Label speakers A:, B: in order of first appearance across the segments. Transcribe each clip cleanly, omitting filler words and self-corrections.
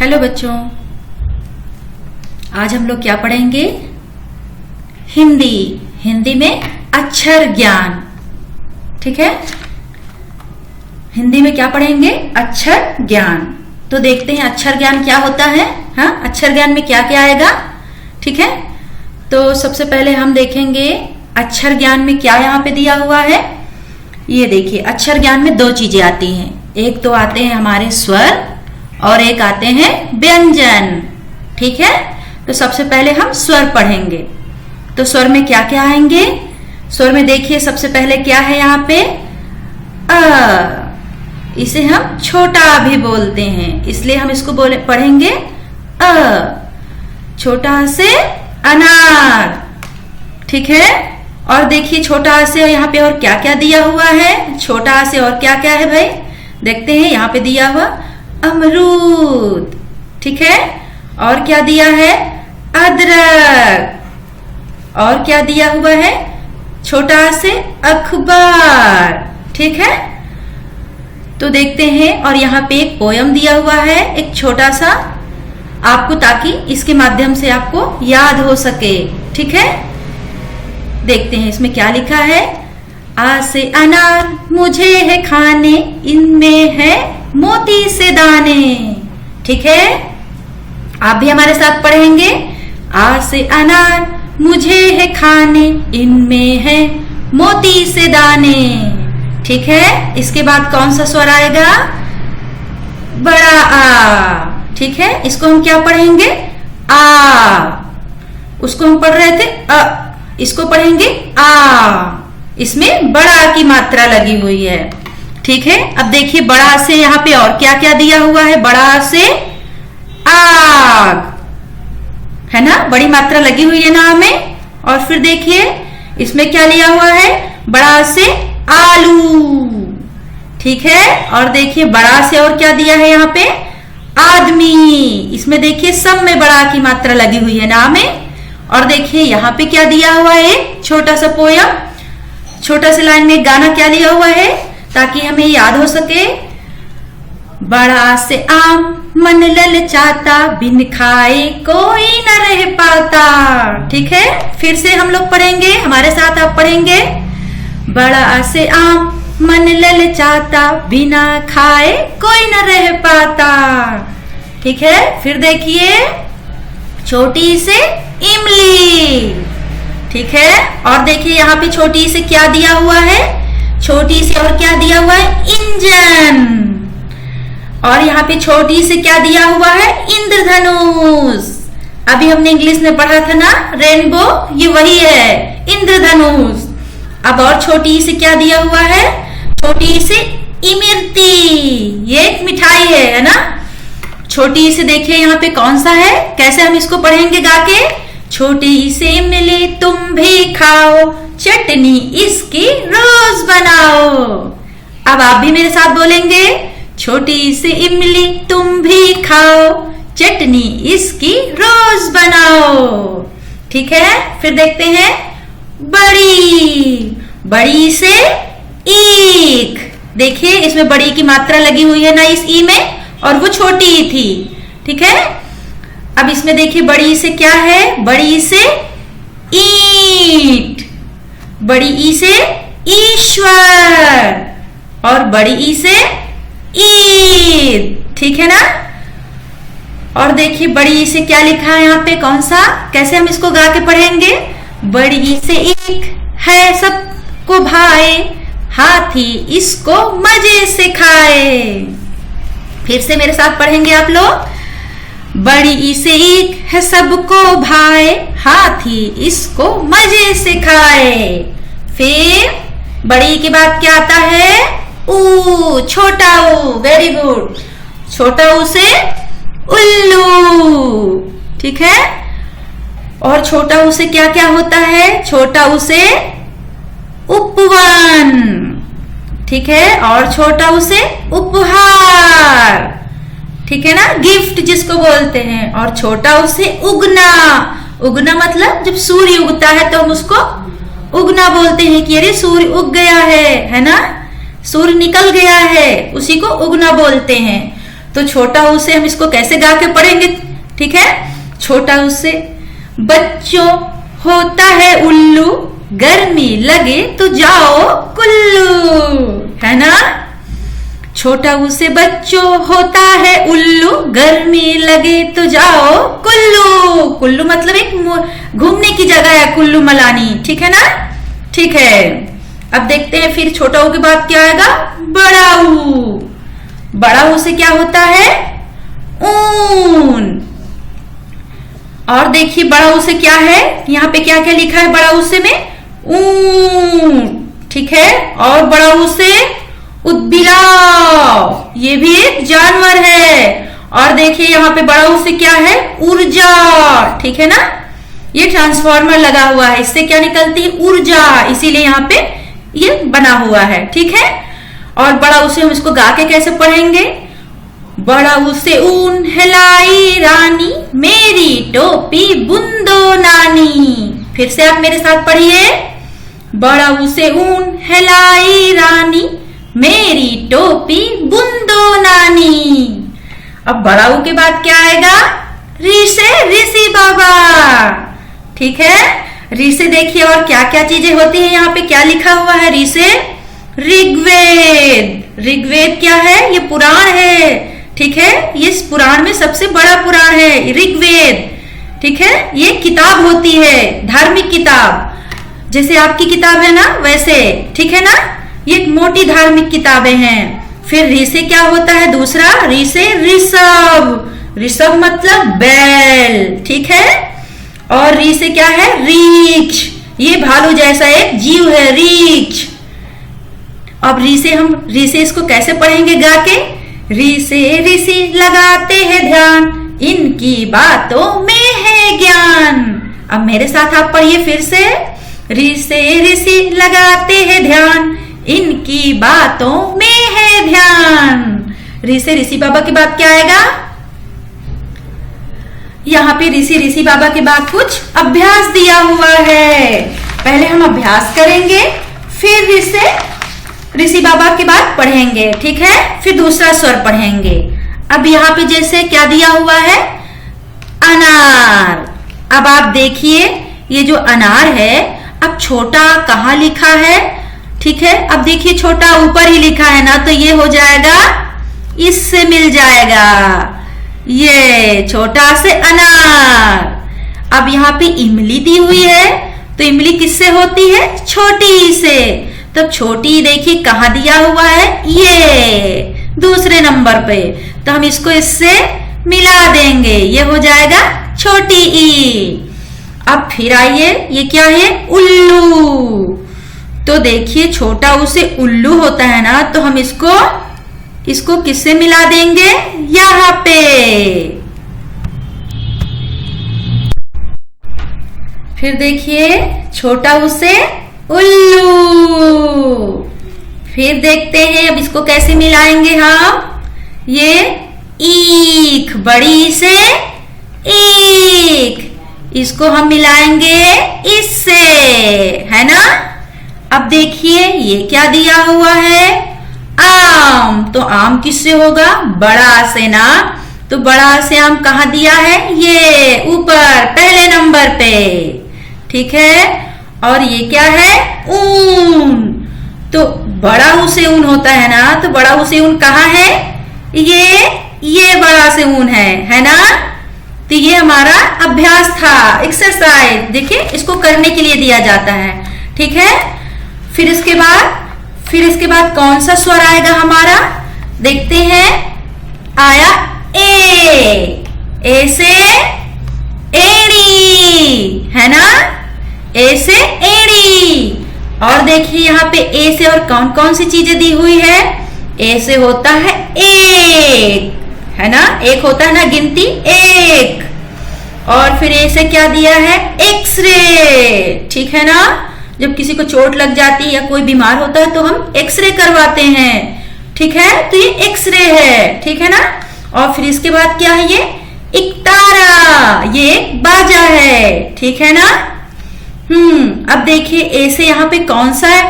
A: Hello बच्चों, आज हम लोग क्या पढ़ेंगे? हिंदी। हिंदी में अक्षर ज्ञान। ठीक है, हिंदी में क्या पढ़ेंगे? अक्षर ज्ञान। तो देखते हैं अक्षर ज्ञान क्या होता है। हाँ, अक्षर ज्ञान में क्या क्या आएगा। ठीक है, तो सबसे पहले हम देखेंगे अक्षर ज्ञान में क्या यहाँ पे दिया हुआ है। ये देखिए, अक्षर ज्ञान में दो चीजें आती हैं। एक तो आते हैं हमारे स्वर और एक आते हैं व्यंजन। ठीक है, तो सबसे पहले हम स्वर पढ़ेंगे। तो स्वर में क्या क्या आएंगे? स्वर में देखिए सबसे पहले क्या है यहाँ पे? अ। इसे हम छोटा भी बोलते हैं, इसलिए हम इसको पढ़ेंगे अ। छोटा से अनार। ठीक है, और देखिए छोटा से यहाँ पे और क्या क्या दिया हुआ है। छोटा से और क्या क्या है भाई, देखते हैं। यहाँ पे दिया हुआ अमरूद। ठीक है, और क्या दिया है? अदरक। और क्या दिया हुआ है? छोटा से अखबार। ठीक है, तो देखते हैं। और यहाँ पे एक पोयम दिया हुआ है, एक छोटा सा, आपको, ताकि इसके माध्यम से आपको याद हो सके। ठीक है, देखते हैं इसमें क्या लिखा है। आ से अनार मुझे है खाने, इनमें है मोती से दाने। ठीक है, आप भी हमारे साथ पढ़ेंगे। आ से अनार मुझे है खाने, इनमें है मोती से दाने। ठीक है, इसके बाद कौन सा स्वर आएगा? बड़ा आ। ठीक है, इसको हम क्या पढ़ेंगे? आ। उसको हम पढ़ रहे थे अ, इसको पढ़ेंगे आ। इसमें बड़ा की मात्रा लगी हुई है। ठीक है, अब देखिए बड़ा से यहाँ पे और क्या क्या दिया हुआ है। बड़ा से आग, है ना, बड़ी मात्रा लगी हुई है नाम में। और फिर देखिए इसमें क्या लिया हुआ है? बड़ा से आलू। ठीक है, और देखिए बड़ा से और क्या दिया है यहाँ पे? आदमी। इसमें देखिए सब में बड़ा की मात्रा लगी हुई है नाम में। और देखिए यहाँ पे क्या दिया हुआ है? छोटा सा पोयम, छोटा सा लाइन में एक गाना क्या लिया हुआ है, ताकि हमें याद हो सके। बड़ा से आम मन ललचाता, बिन खाए कोई न रह पाता। ठीक है, फिर से हम लोग पढ़ेंगे, हमारे साथ आप पढ़ेंगे। बड़ा से आम मन ललचाता, बिना खाए कोई न रह पाता। ठीक है, फिर देखिए छोटी से इमली। ठीक है, और देखिए यहाँ पे छोटी से क्या दिया हुआ है? छोटी से और क्या दिया हुआ है? इंजन। और यहाँ पे छोटी से क्या दिया हुआ है? इंद्रधनुष। अभी हमने इंग्लिश में पढ़ा था ना, रेनबो, ये वही है, इंद्रधनुष। अब और छोटी से क्या दिया हुआ है? छोटी से इमरती, ये एक मिठाई है ना। छोटी से देखिए यहाँ पे कौन सा है, कैसे हम इसको पढ़ेंगे गा के? छोटी से इमली तुम भी खाओ, चटनी इसकी रोज बनाओ। अब आप भी मेरे साथ बोलेंगे, छोटी से इमली तुम भी खाओ, चटनी इसकी रोज बनाओ। ठीक है, फिर देखते हैं बड़ी। बड़ी से ईख। देखिए इसमें बड़ी की मात्रा लगी हुई है ना इस ई में, और वो छोटी थी। ठीक है, अब इसमें देखिए बड़ी से क्या है? बड़ी से ईंट। बड़ी ई से ईश्वर, और बड़ी ई से ईद। ठीक है ना। और देखिए बड़ी ई से क्या लिखा है यहाँ पे, कौन सा, कैसे हम इसको गा के पढ़ेंगे? बड़ी ई से ईख है सबको भाए, हाथी इसको मजे से खाए। फिर से मेरे साथ पढ़ेंगे आप लोग। बड़ी ई से ईख है सबको भाए, हाथी इसको मजे से खाए। फिर बड़ी के बाद क्या आता है? ऊ, छोटा ऊ। वेरी गुड, छोटा ऊ से उल्लू। ठीक है, और छोटा ऊ से क्या क्या होता है? छोटा ऊ से उपवन। ठीक है, और छोटा ऊ से उपहार। ठीक है ना, गिफ्ट जिसको बोलते हैं। और छोटा ऊ से उगना। उगना मतलब जब सूर्य उगता है तो हम उसको उगना बोलते हैं कि अरे सूर्य उग गया है ना, सूर्य निकल गया है, उसी को उगना बोलते हैं। तो छोटा ऊ से हम इसको कैसे गा के पढ़ेंगे? ठीक है, छोटा ऊ से बच्चों होता है उल्लू, गर्मी लगे तो जाओ कुल्लू, है ना। छोटा ऊ से बच्चों होता है उल्लू, गर्मी लगे तो जाओ कुल्लू। कुल्लू मतलब एक घूमने की जगह है, कुल्लू मलानी, ठीक है ना। ठीक है, अब देखते हैं फिर छोटा ऊ के बाद क्या आएगा? बड़ा ऊ। बड़ा ऊ से क्या होता है? ऊन। और देखिए बड़ा ऊ से क्या है, यहाँ पे क्या क्या लिखा है बड़ा ऊ से में? ऊन, ठीक है। और बड़ा ऊ से उदबिलाव, ये भी एक जानवर है। और देखिए यहाँ पे बड़ा ऊ से क्या है? ऊर्जा, ठीक है ना। ये ट्रांसफार्मर लगा हुआ है, इससे क्या निकलती है? ऊर्जा, इसीलिए यहाँ पे ये बना हुआ है, ठीक है। और बड़ा ऊ से हम इसको गा के कैसे पढ़ेंगे? बड़ा ऊ से ऊन हिलाई रानी, मेरी टोपी बुंदो नानी। फिर से आप मेरे साथ पढ़िए। बड़ा ऊ से ऊन हिलाई रानी, मेरी टोपी बुंदो नानी। अब बड़ा ऊ के बाद क्या आएगा? री से ऋषि बाबा, ठीक है। री से देखिए और क्या क्या चीजें होती है, यहाँ पे क्या लिखा हुआ है? री से ऋग्वेद। ऋग्वेद क्या है? ये पुराण है, ठीक है। ये इस पुराण में सबसे बड़ा पुराण है ऋग्वेद, ठीक है। ये किताब होती है, धार्मिक किताब, जैसे आपकी किताब है ना वैसे, ठीक है ना। ये एक मोटी धार्मिक किताबें हैं। फिर री से क्या होता है? दूसरा री से ऋषभ। ऋषभ मतलब बैल, ठीक है। और री से क्या है? रीछ, ये भालू जैसा एक जीव है, रीछ। अब री से इसको कैसे पढ़ेंगे गा के? री से ऋषि लगाते हैं ध्यान, इनकी बातों में है ज्ञान। अब मेरे साथ आप पढ़िए फिर से। री से ऋषि लगाते हैं ध्यान, इनकी बातों में है ध्यान। री से ऋषि बाबा के बाद क्या आएगा? यहाँ पे ऋषि बाबा के बाद कुछ अभ्यास दिया हुआ है। पहले हम अभ्यास करेंगे, फिर ऋषि बाबा के बाद पढ़ेंगे, ठीक है। फिर दूसरा स्वर पढ़ेंगे। अब यहाँ पे जैसे क्या दिया हुआ है? अनार। अब आप देखिए ये जो अनार है, अब छोटा कहाँ लिखा है? ठीक है, अब देखिए छोटा ऊपर ही लिखा है ना, तो ये हो जाएगा, इससे मिल जाएगा, ये छोटा से अनार। अब यहाँ पे इमली दी हुई है, तो इमली किससे होती है? छोटी से। तो छोटी देखिए कहाँ दिया हुआ है? ये दूसरे नंबर पे, तो हम इसको इससे मिला देंगे, ये हो जाएगा छोटी ई। अब फिर आइए, ये क्या है? उल्लू। तो देखिए छोटा ऊ से उल्लू होता है ना, तो हम इसको किससे मिला देंगे? यहाँ पे। फिर देखिए छोटा ऊ से उल्लू। फिर देखते हैं अब इसको कैसे मिलाएंगे हम। ये ईख, बड़ी से ईख, इसको हम मिलाएंगे इससे, है ना। अब देखिए ये क्या दिया हुआ है? आम। तो आम किससे होगा? बड़ा से ना, तो बड़ा से आम कहाँ दिया है? ये ऊपर पहले नंबर पे, ठीक है। और ये क्या है? ऊन। तो बड़ा ऊ से ऊन होता है ना, तो बड़ा ऊ से ऊन कहाँ है? ये बड़ा से ऊन है ना। तो ये हमारा अभ्यास था, एक्सरसाइज। देखिए इसको करने के लिए दिया जाता है, ठीक है। फिर इसके बाद कौन सा स्वर आएगा हमारा? देखते हैं। आया ए से एड़ी, है ना। ए से एड़ी। और देखिए यहाँ पे ए से और कौन कौन सी चीजें दी हुई है? ए से होता है एक, है ना। एक होता है ना गिनती, एक। और फिर ए से क्या दिया है? एक्सरे, ठीक है ना। जब किसी को चोट लग जाती है या कोई बीमार होता है तो हम एक्सरे करवाते हैं, ठीक है। तो ये एक्सरे है, ठीक है ना। और फिर इसके बाद क्या है? ये इकतारा, ये एक बाजा है, ठीक है ना। अब देखिए ए से यहाँ पे कौन सा है?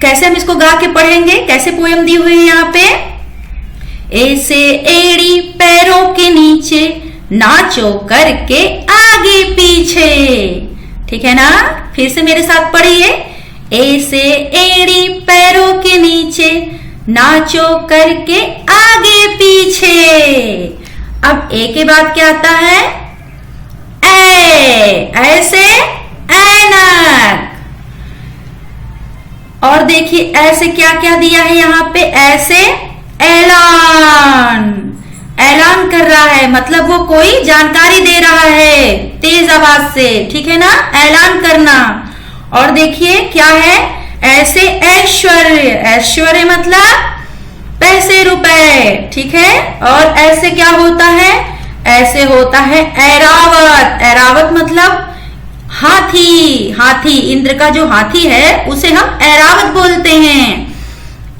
A: कैसे हम इसको गा के पढ़ेंगे? कैसे पोयम दी हुई है यहाँ पे? ए से एड़ी पैरों के नीचे, नाचो करके आगे पीछे। ठीक है ना? फिर से मेरे साथ पढ़िए। ए से एड़ी पैरों के नीचे, नाचो करके आगे पीछे। अब ए के बाद क्या आता है? ऐसे ऐनक। और देखिए ऐसे क्या क्या दिया है यहाँ पे? ऐसे ऐलान, ऐलान कर रहा है, मतलब वो कोई जानकारी दे रहा है तेज आवाज से। ठीक है ना? ऐलान करना। और देखिए क्या है? ऐसे ऐश्वर्य, ऐश्वर्य मतलब पैसे रुपए। ठीक है? और ऐसे क्या होता है? ऐसे होता है ऐरावत, ऐरावत मतलब हाथी, हाथी, इंद्र का जो हाथी है उसे हम ऐरावत बोलते हैं,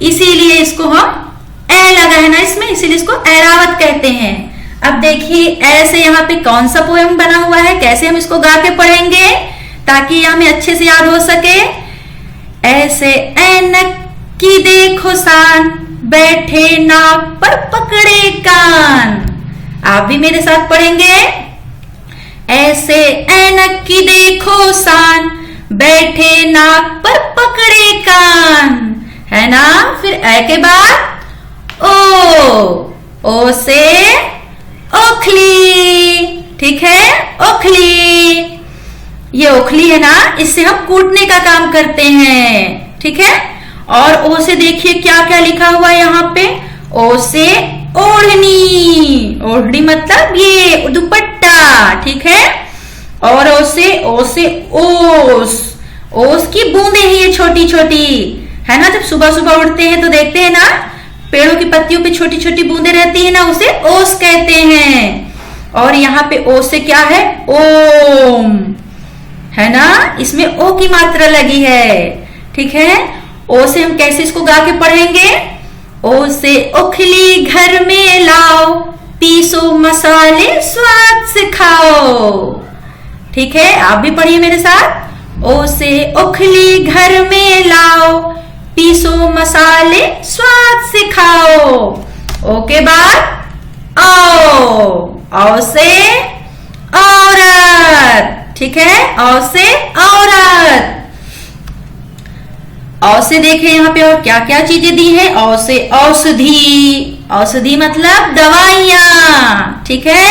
A: इसीलिए इसको हम ए लगा है ना इसमें, इसीलिए इसको ऐरावत कहते हैं। अब देखिए ऐसे यहाँ पे कौन सा पोएम बना हुआ है, कैसे हम इसको गा के पढ़ेंगे ताकि ये हमें अच्छे से याद हो सके। ऐसे ऐनक की देखो शान, बैठे नाक पर पकड़े कान। आप भी मेरे साथ पढ़ेंगे। ऐसे ऐनक की देखो शान, बैठे नाक पर पकड़े कान। है ना? फिर ए के बाद ओ से ओखली। ठीक है? ओखली, ये ओखली है ना, इससे हम कूटने का काम करते हैं। ठीक है? और ओ से देखिए क्या क्या लिखा हुआ है यहाँ पे। ओ से ओढ़नी, ओढ़नी मतलब ये दुपट्टा। ठीक है? और ओ से ओस, ओस की बूंदे हैं ये छोटी छोटी, है ना? जब सुबह सुबह उठते हैं तो देखते हैं ना पेड़ों की पत्तियों पे छोटी छोटी बूंदे रहती है ना, उसे ओस कहते हैं। और यहाँ पे ओ से क्या है? ओम, है ना? इसमें ओ की मात्रा लगी है। ठीक है? ओ से हम कैसे इसको गा के पढ़ेंगे? ओ से ओखली घर में लाओ, पीसो मसाले स्वाद से खाओ। ठीक है? आप भी पढ़िए मेरे साथ। ओ से ओखली घर में लाओ, पीसो मसाले स्वाद से खाओ। ओ के बाद औ से औरत। ठीक है? औ से औरत। औ से देखें यहाँ पे और क्या क्या चीजें दी है। औ से औषधि, औषधि मतलब दवाइयां। ठीक है?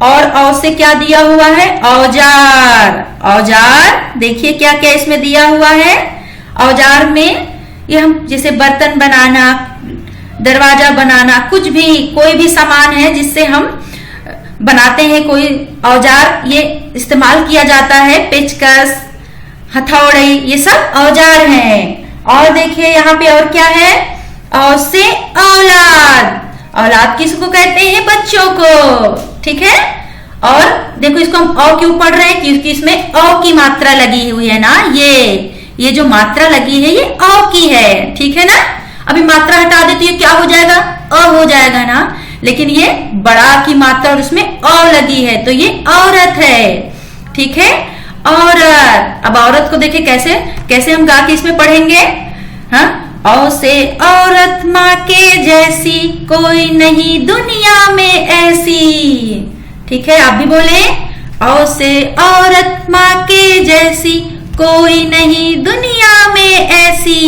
A: और औ से क्या दिया हुआ है? औजार, औजार देखिए क्या क्या इसमें दिया हुआ है। औजार में ये हम जैसे बर्तन बनाना, दरवाजा बनाना, कुछ भी कोई भी सामान है जिससे हम बनाते हैं कोई औजार, ये इस्तेमाल किया जाता है। पेचकस, हथौड़ी, ये सब औजार हैं। और देखिए यहाँ पे और क्या है? औ से औलाद, औलाद किसको कहते हैं? बच्चों को। ठीक है? और देखो इसको हम औ क्यों पढ़ रहे हैं? क्योंकि इसमें औ की मात्रा लगी हुई है ना, ये जो मात्रा लगी है ये औ की है। ठीक है ना? अभी मात्रा हटा देती है क्या हो जाएगा? अ हो जाएगा ना, लेकिन ये बड़ा की मात्रा और उसमें औ लगी है तो ये औरत है। ठीक है? औरत। अब औरत को देखिए कैसे कैसे हम गा के इसमें पढ़ेंगे। हाँ, औ से औरत माँ के जैसी, कोई नहीं दुनिया में ऐसी। ठीक है? आप भी बोले। औ से औरत माँ के जैसी, कोई नहीं दुनिया में ऐसी।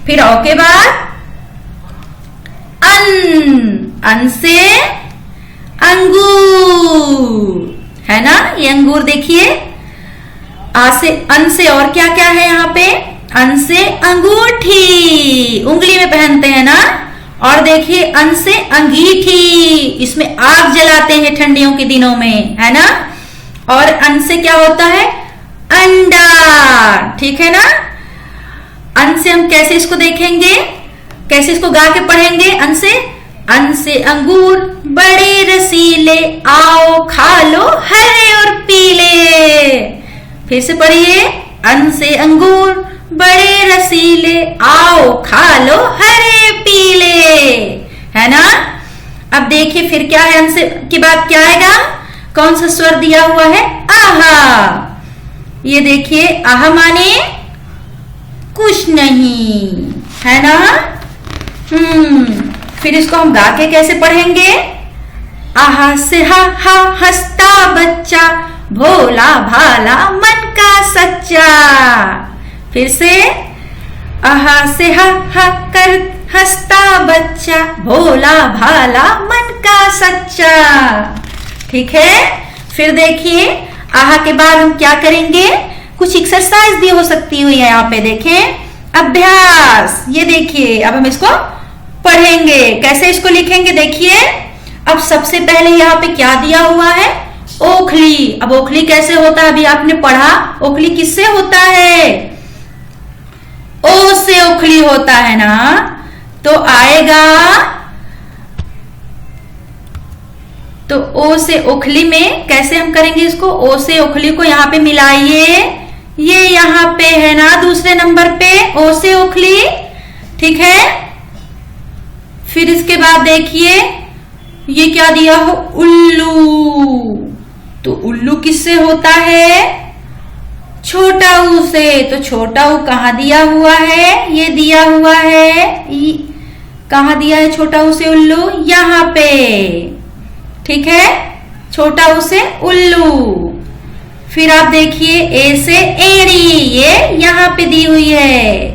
A: फिर औ के बाद अन से अंगूर, है ना? ये अंगूर देखिए। अन से और क्या क्या है यहाँ पे? अन से अंगूठी, उंगली में पहनते हैं ना। और देखिए अन से अंगीठी, इसमें आग जलाते हैं ठंडियों के दिनों में, है ना? और अन से क्या होता है? अंडा। ठीक है ना? अन से हम कैसे इसको देखेंगे, कैसे इसको गा के पढ़ेंगे? अन से अंगूर बड़े रसीले, आओ खा लो हरे और पीले। फिर से पढ़िए। अन से अंगूर बड़े रसीले, आओ खा लो हरे पीले। है ना? अब देखिए फिर क्या है? अन से की बात क्या आएगा? कौन सा स्वर दिया हुआ है? आहा। ये देखिए आहा माने कुछ नहीं, है ना? फिर इसको हम गा के कैसे पढ़ेंगे? आहा से हा हा हंसता बच्चा, भोला भाला मन का सच्चा। फिर से आहा से हा हा कर हंसता बच्चा, भोला भाला मन का सच्चा। ठीक है, फिर देखिए आहा के बाद हम क्या करेंगे? कुछ एक्सरसाइज भी हो सकती हुई है। यहाँ पे देखें, अभ्यास। ये देखिए, अब हम इसको पढ़ेंगे। कैसे इसको लिखेंगे? देखिए, अब सबसे पहले यहाँ पे क्या दिया हुआ है? ओखली। अब ओखली कैसे होता है? अभी आपने पढ़ा। ओखली किससे होता है? ओ से ओखली होता है ना। तो आएगा, तो ओ से ओखली में कैसे हम करेंगे इसको? ओ से ओखली को यहाँ पे मिलाइए। ये यहाँ पे है ना दूसरे नंबर पे ओ से ओखली। ठीक है, फिर इसके बाद देखिए ये क्या दिया हो? उल्लू। तो उल्लू किससे होता है? छोटा ऊ से। तो छोटा ऊ कहाँ दिया हुआ है? ये दिया हुआ है। कहाँ दिया है छोटा ऊ से उल्लू? यहाँ पे। ठीक है, छोटा ऊ से उल्लू। फिर आप देखिए ए से एड़ी, ये यहाँ पे दी हुई है।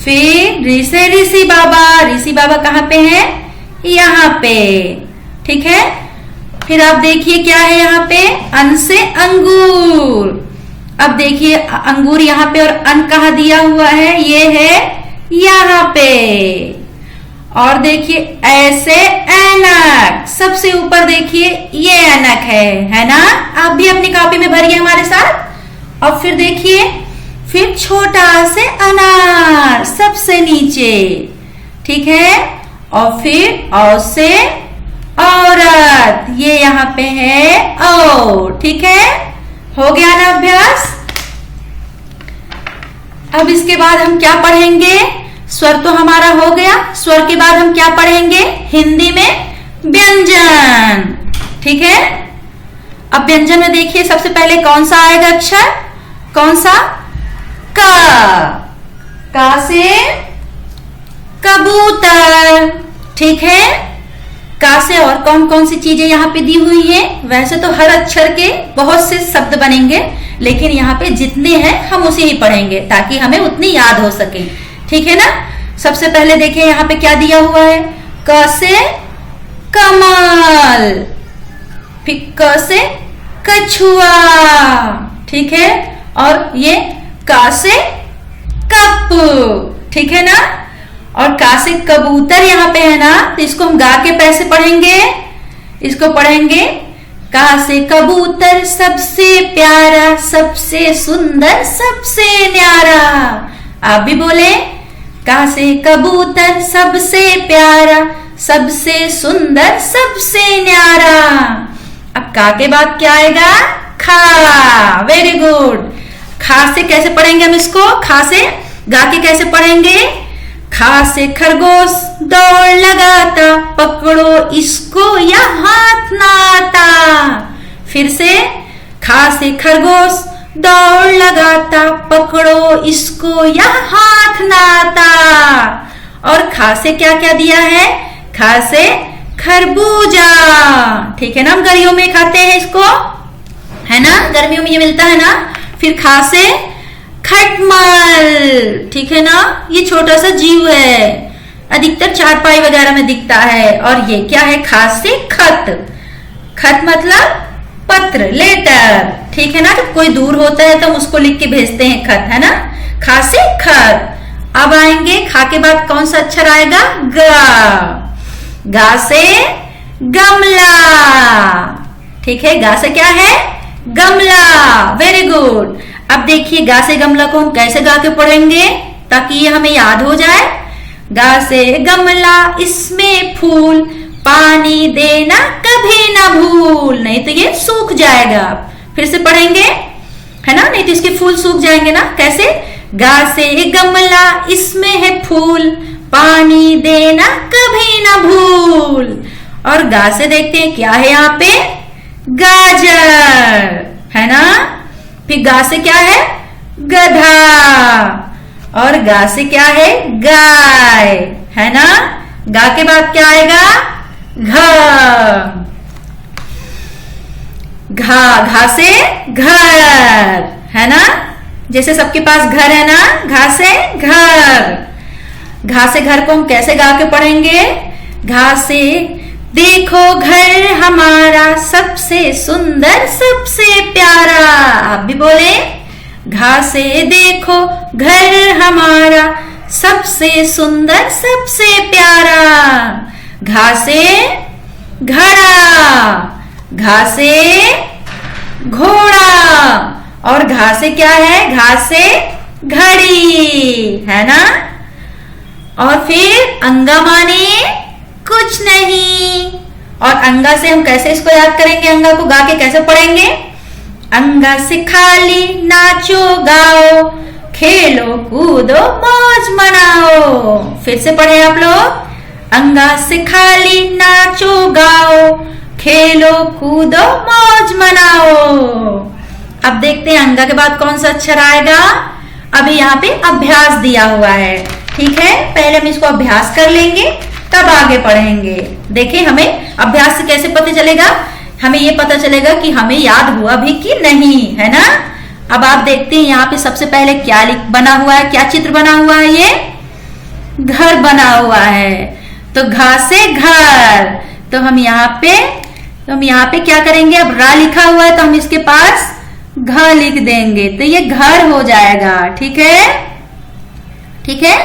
A: फिर ऋ से ऋषि बाबा। ऋषि बाबा कहाँ पे है? यहाँ पे। ठीक है, फिर आप देखिए क्या है यहाँ पे? अन से अंगूर। अब देखिए अंगूर यहाँ पे और अन कहाँ दिया हुआ है? ये है यहाँ पे। और देखिए ऐसे ऐनक, सबसे ऊपर देखिए ये ऐनक है ना। आप भी अपनी कॉपी में भरिए हमारे साथ। और फिर देखिए, फिर छोटा से अनार सबसे नीचे। ठीक है, और फिर औ से औरत, ये यहाँ पे है औ। ठीक है, हो गया ना अभ्यास। अब इसके बाद हम क्या पढ़ेंगे? स्वर तो हमारा हो गया। स्वर के बाद हम क्या पढ़ेंगे? हिंदी में व्यंजन। ठीक है, अब व्यंजन में देखिए सबसे पहले कौन सा आएगा अक्षर? कौन सा? का। का से कबूतर। ठीक है, का से और कौन कौन सी चीजें यहाँ पे दी हुई है? वैसे तो हर अक्षर के बहुत से शब्द बनेंगे, लेकिन यहाँ पे जितने हैं हम उसे ही पढ़ेंगे ताकि हमें उतनी याद हो सके। ठीक है ना। सबसे पहले देखिए यहाँ पे क्या दिया हुआ है? क से कमल। फिर क से कछुआ। ठीक है, और ये का से कप। ठीक है ना। और का से कबूतर यहाँ पे है ना, तो इसको हम गा के पैसे पढ़ेंगे। इसको पढ़ेंगे का से कबूतर सबसे प्यारा, सबसे सुंदर, सबसे न्यारा। आप भी बोले, का से कबूतर सबसे प्यारा, सबसे सुंदर, सबसे न्यारा। अब का के बाद क्या आएगा? खा। Very good. खा से कैसे पढ़ेंगे हम इसको? खा से गा के कैसे पढ़ेंगे? खा से खरगोश दौड़ लगाता, पकड़ो इसको या हाथ ना आता। फिर से खा से खरगोश दौड़ लगाता, पकड़ो इसको या हाथ ना आता। और खा से क्या क्या दिया है? खा से खरबूजा। ठीक है ना, हम गर्मियों में खाते हैं इसको, है ना, गर्मियों में ये मिलता है ना। फिर खा से खटमल। ठीक है ना, ये छोटा सा जीव है, अधिकतर चारपाई वगैरह में दिखता है। और ये क्या है? खा से खत। खत मतलब पत्र, लेटर। ठीक है ना, जब कोई दूर होता है तो हम उसको लिख के भेजते हैं, खत, है ना। खा से खत। अब आएंगे खा के बाद कौन सा अक्षर आएगा? गा। गा से गमला। ठीक है, गा से क्या है? गमला। Very good. अब देखिए गा से गमला को हम कैसे गा के पढ़ेंगे ताकि ये हमें याद हो जाए। गा से गमला इसमें फूल, पानी देना कभी ना भूल, नहीं तो ये सूख जाएगा। फिर से पढ़ेंगे, है ना, नहीं तो इसके फूल सूख जाएंगे ना। कैसे? गा से गमला इसमें है फूल, पानी देना कभी ना भूल। और गा से देखते हैं क्या है यहाँ पे? गाजर, है ना। फिर गा से क्या है? गधा। और गा से क्या है? गाय, है ना। गा के बाद क्या आएगा? घ। घा से घर, है ना? जैसे सबके पास घर है ना, घा से घर। घा से घर को हम कैसे गा के पढ़ेंगे? घा से देखो घर हमारा सबसे सुंदर सबसे प्यारा। आप भी बोले, घा से देखो घर हमारा सबसे सुंदर सबसे प्यारा। घा से घड़ा, घा से घोड़ा, और घा से क्या है? घा से घड़ी, है ना? और फिर अंगा माने कुछ नहीं। और अंगा से हम कैसे इसको याद करेंगे? अंगा को गा के कैसे पढ़ेंगे? अंगा से खाली नाचो गाओ, खेलो कूदो मौज मनाओ। फिर से पढ़े आप लोग। अंगा से खाली नाचो गाओ, खेलो कूदो मौज मनाओ। अब देखते हैं अंगा के बाद कौन सा अक्षर आएगा। अभी यहाँ पे अभ्यास दिया हुआ है, ठीक है? पहले हम इसको अभ्यास कर लेंगे, तब आगे पढ़ेंगे। देखिए, हमें अभ्यास से कैसे पता चलेगा? हमें ये पता चलेगा कि हमें याद हुआ भी कि नहीं, है ना? अब आप देखते हैं यहाँ पे सबसे पहले क्या बना हुआ है, क्या चित्र बना हुआ है? ये घर बना हुआ है। तो घा से घर, तो हम यहाँ पे क्या करेंगे? अब रा लिखा हुआ है तो हम इसके पास घ लिख देंगे, तो ये घर हो जाएगा, ठीक है? ठीक है।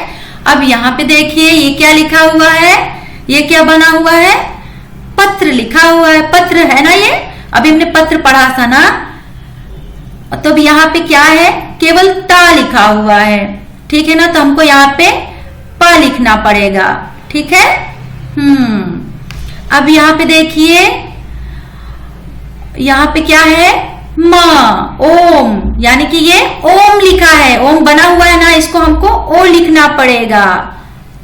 A: अब यहाँ पे देखिए ये क्या लिखा हुआ है? ये क्या बना हुआ है? पत्र लिखा हुआ है, पत्र है ना ये? अभी हमने पत्र पढ़ा था ना? तो अब यहाँ पे क्या है? केवल ता लिखा हुआ है, ठीक है ना? तो हमको यहाँ पे प लिखना पड़ेगा, ठीक है? अब यहाँ पे देखिए, यहाँ पे क्या है? म, ओम, यानी कि ये ओम लिखा है, ओम बना हुआ है ना, इसको हमको ओ लिखना पड़ेगा।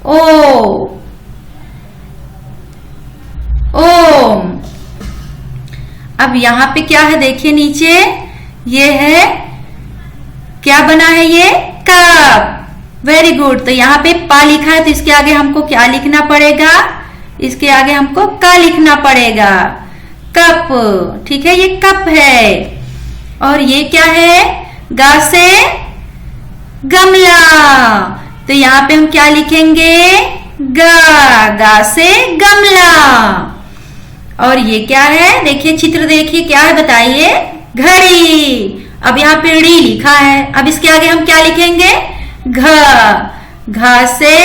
A: ओ, ओम। अब यहाँ पे क्या है? देखिए नीचे ये है, क्या बना है? ये कप। Very good. तो यहाँ पे पा लिखा है तो इसके आगे हमको क्या लिखना पड़ेगा? इसके आगे हमको का लिखना पड़ेगा, कप, ठीक है? ये कप है। और ये क्या है? गा से गमला, तो यहाँ पे हम क्या लिखेंगे? गा से गमला। और ये क्या है? देखिए चित्र, देखिए क्या है बताइए? घड़ी। अब यहाँ पे ड़ी लिखा है, अब इसके आगे हम क्या लिखेंगे? घा से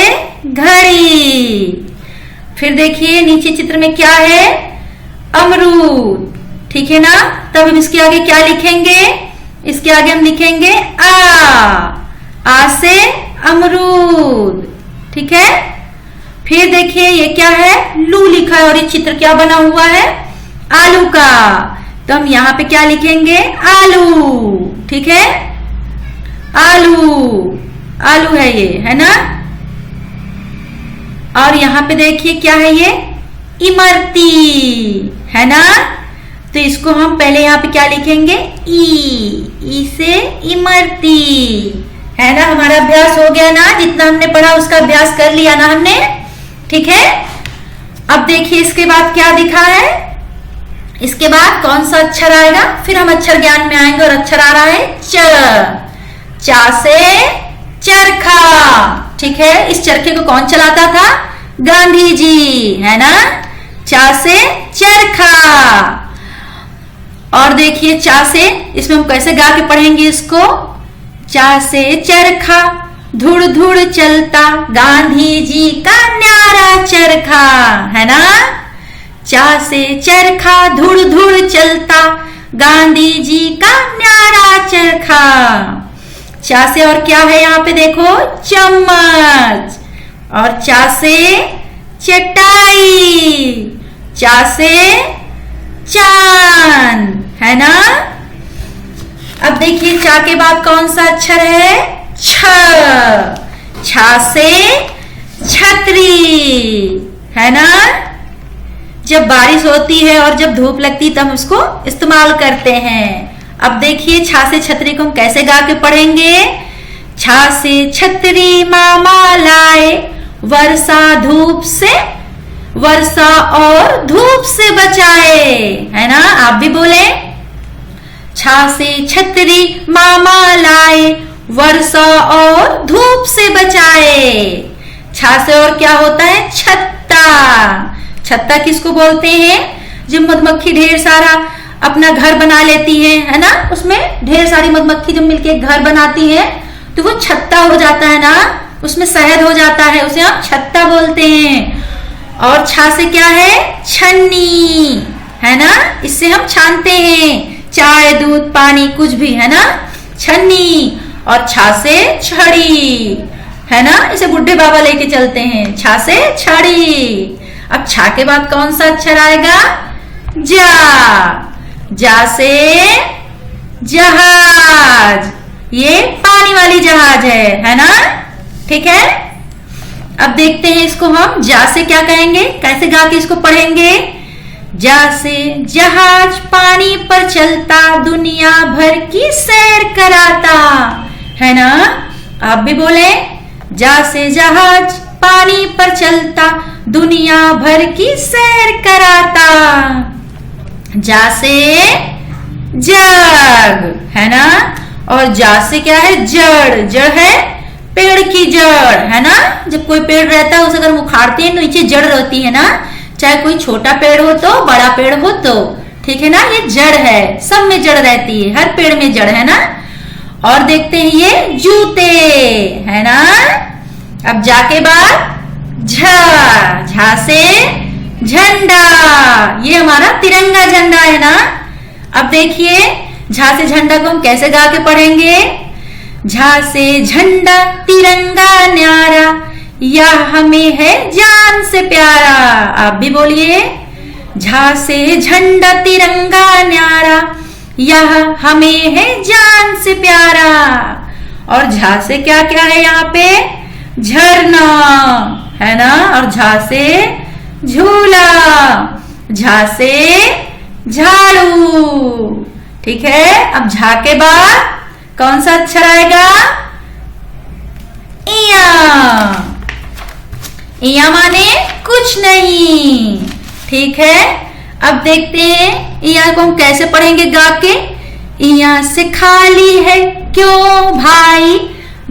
A: घड़ी। फिर देखिए नीचे चित्र में क्या है? अमरूद, ठीक है ना? तब हम इसके आगे क्या लिखेंगे? इसके आगे हम लिखेंगे आ से अमरूद, ठीक है? फिर देखिए ये क्या है? लू लिखा है और ये चित्र क्या बना हुआ है? आलू का। तो हम यहाँ पे क्या लिखेंगे? आलू, ठीक है? आलू, आलू है ये, है ना? और यहाँ पे देखिए क्या है? ये इमरती, है ना? तो इसको हम पहले यहाँ पे क्या लिखेंगे? ई से इमरती, है ना? हमारा अभ्यास हो गया ना? जितना हमने पढ़ा उसका अभ्यास कर लिया ना हमने, ठीक है? अब देखिए इसके बाद क्या दिखा है? इसके बाद कौन सा अक्षर आएगा? फिर हम अक्षर ज्ञान में आएंगे और अक्षर आ रहा है चा से चरखा, ठीक है? इस चरखे को कौन चलाता था? गांधी जी, है ना? चा से चरखा। और देखिए चा से, इसमें हम कैसे गा के पढ़ेंगे इसको? चा से चरखा धुड़ धुड़ चलता गांधी जी का न्यारा चरखा, है ना? चा से चरखा धुड़ धुड़ चलता गांधी जी का न्यारा चरखा। चा से और क्या है यहाँ पे देखो? चम्मच। और चा से चटाई, चा से चांद, है ना? अब देखिए चा के बाद कौन सा अक्षर है? छा से छतरी, है ना? जब बारिश होती है और जब धूप लगती है तब हम उसको इस्तेमाल करते हैं। अब देखिए छा से छतरी को हम कैसे गा के पढ़ेंगे? छा से छतरी मामा लाए, वर्षा धूप से, वर्षा और धूप से बचाए, है ना। आप भी बोले। छा से छतरी मामा लाए, वर्षा और धूप से बचाए। छा से और क्या होता है? छत्ता। छत्ता किसको बोलते हैं? जब मधुमक्खी ढेर सारा अपना घर बना लेती है ना, उसमें ढेर सारी मधुमक्खी जब मिलके घर बनाती है तो वो छत्ता हो जाता है ना, उसमें शहद हो जाता है, उसे हम छत्ता बोलते हैं। और छा से क्या है? छन्नी, है ना, इससे हम छानते हैं चाय, दूध, पानी, कुछ भी, है ना, छन्नी। और छा से छड़ी, है ना, इसे बुढ़े बाबा लेके चलते हैं। छा से छड़ी। अब छा के बाद कौन सा अक्षर आएगा? जा। जा से जहाज, ये पानी वाली जहाज है ना, ठीक है। अब देखते हैं इसको हम जा से क्या कहेंगे, कैसे गा के इसको पढ़ेंगे। जा से जहाज पानी पर चलता, दुनिया भर की सैर कराता, है ना। आप भी बोले। जा से जहाज पानी पर चलता, दुनिया भर की सैर कराता। जा से जग, है ना। और जा से क्या है? जड़। जड़ है पेड़ की जड़, है ना। जब कोई पेड़ रहता है उसे अगर उखाड़ते हैं तो नीचे जड़ रहती है ना, चाहे कोई छोटा पेड़ हो तो, बड़ा पेड़ हो तो, ठीक है ना। ये जड़ है, सब में जड़ रहती है, हर पेड़ में जड़, है ना। और देखते हैं ये जूते, है ना। अब जा के बाद झा। झा से झंडा, ये हमारा तिरंगा झंडा है ना। अब देखिए झा से झंडा को हम कैसे गा के पढ़ेंगे। झा से झंडा तिरंगा न्यारा, यह हमें है जान से प्यारा। आप भी बोलिए। झा से झंडा तिरंगा न्यारा, यह हमें है जान से प्यारा। और झा से क्या क्या है यहाँ पे? झरना, है ना। और झा से झूला, झा से झाड़ू, ठीक है। अब झा के बाद कौन सा अक्षर आएगा? इया। इया माने कुछ नहीं, ठीक है। अब देखते हैं इया को हम कैसे पढ़ेंगे गा के। इया से खाली है क्यों भाई,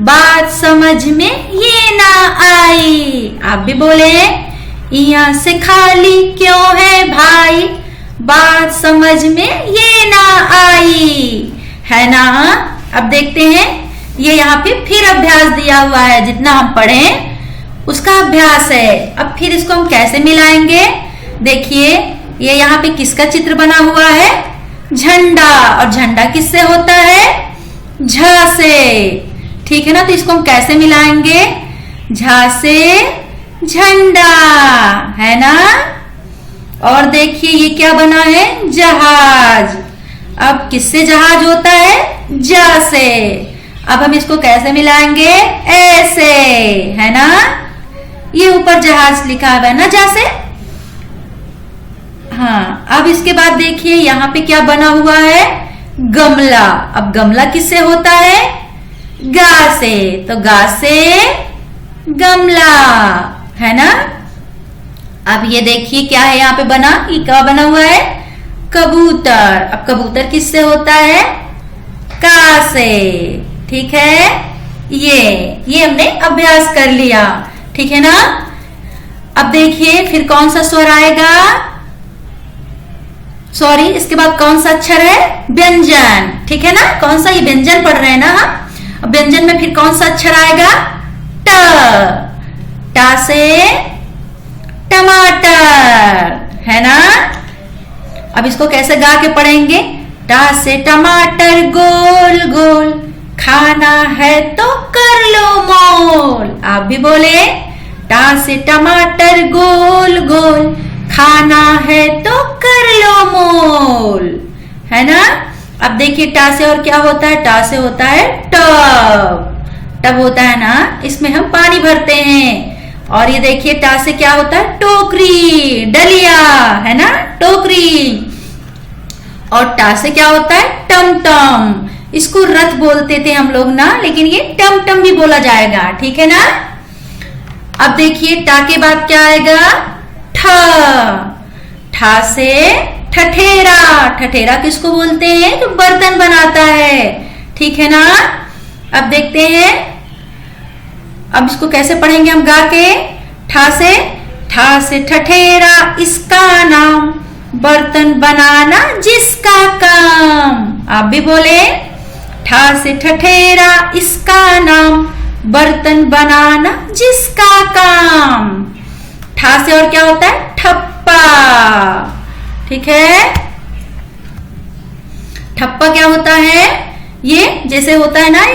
A: बात समझ में ये ना आई। आप भी बोले। इया से खाली क्यों है भाई, बात समझ में ये ना आई, है ना। अब देखते हैं ये यहाँ पे फिर अभ्यास दिया हुआ है, जितना हम पढ़ें उसका अभ्यास है। अब फिर इसको हम कैसे मिलाएंगे? देखिए ये यहाँ पे किसका चित्र बना हुआ है? झंडा। और झंडा किससे होता है? झ से, ठीक है ना। तो इसको हम कैसे मिलाएंगे? झा से झंडा, है ना। और देखिए ये क्या बना है? जहाज। अब किससे जहाज होता है? जा से। अब हम इसको कैसे मिलाएंगे? ऐसे, है ना। ये ऊपर जहाज लिखा है ना, जा से। हाँ, अब इसके बाद देखिए यहाँ पे क्या बना हुआ है? गमला। अब गमला किससे होता है? गा से। तो गा से गमला, है ना। अब ये देखिए क्या है यहाँ पे बना, ये क्या बना हुआ है? कबूतर। अब कबूतर किससे होता है? का से, ठीक है। ये हमने अभ्यास कर लिया, ठीक है ना। अब देखिए फिर कौन सा स्वर आएगा? सॉरी, इसके बाद कौन सा अक्षर है? व्यंजन, ठीक है ना। कौन सा? ये व्यंजन पढ़ रहे हैं ना हम। अब व्यंजन में फिर कौन सा अक्षर आएगा? ट। टा से टमाटर, है ना। अब इसको कैसे गा के पढ़ेंगे? टा से टमाटर गोल गोल, खाना है तो कर लो मोल। आप भी बोले। टा से टमाटर गोल गोल, खाना है तो कर लो मोल, है ना। अब देखिए टा से और क्या होता है? टा से होता है टब। टब होता है ना, इसमें हम पानी भरते हैं। और ये देखिए टा से क्या होता है? टोकरी, डलिया, है ना, टोकरी। और टा से क्या होता है? टमटम। इसको रथ बोलते थे हम लोग ना, लेकिन ये टमटम भी बोला जाएगा, ठीक है ना। अब देखिए टा के बाद क्या आएगा, ठ। ठा से ठठेरा। ठठेरा किसको बोलते हैं, जो बर्तन बनाता है, ठीक है ना। अब देखते हैं, अब इसको कैसे पढ़ेंगे हम गा के। ठा से ठठेरा इसका नाम, बर्तन बनाना जिसका काम। आप भी बोले, ठा से ठठेरा इसका नाम, बर्तन बनाना जिसका काम। ठा से और क्या होता है, ठप्पा, ठीक है। ठप्पा क्या होता है, ये जैसे होता है ना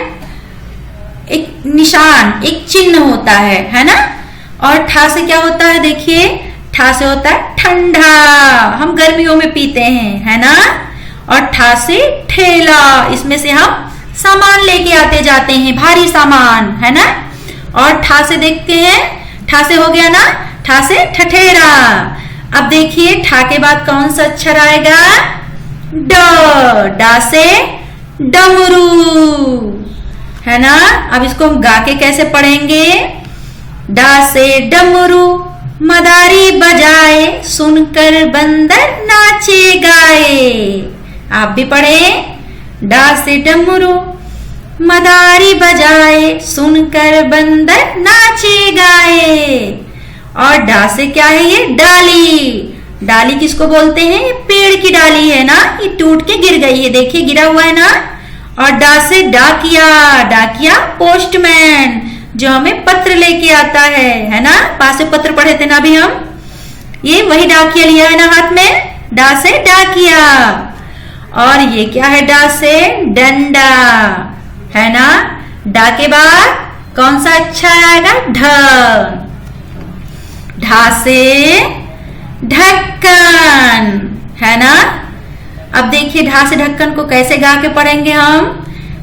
A: एक निशान, एक चिन्ह होता है ना। और ठा से क्या होता है, देखिए ठा से होता है ठंडा, हम गर्मियों में पीते हैं, है ना। और ठा से ठेला, इसमें से हम सामान लेके आते जाते हैं, भारी सामान, है ना। और ठा से देखते हैं, ठा से हो गया ना, ठा से ठठेरा। अब देखिए ठा के बाद कौन सा अक्षर आएगा, ड। डा से डमरू, है ना। अब इसको हम गा के कैसे पढ़ेंगे, डा से डमरू मदारी बजाए, सुनकर बंदर नाचे गाए। आप भी पढ़े, डा से डमरू मदारी बजाए, सुनकर बंदर नाचे गाए। और डा से क्या है, ये डाली। डाली किसको बोलते हैं, पेड़ की डाली है ना, ये टूट के गिर गई है, देखिए गिरा हुआ है ना। और डा से डाकिया। डाकिया पोस्टमैन, जो हमें पत्र लेके आता है ना। पास से पत्र पढ़े थे ना अभी हम, ये वही डाकिया लिया है ना हाथ में, डा से डाकिया। और ये क्या है, डा से डंडा, है ना। डा के बाद कौन सा अक्षर आएगा, ढ। ढा से ढक्कन, है ना। अब देखिए ढा से ढक्कन को कैसे गा के पढ़ेंगे हम,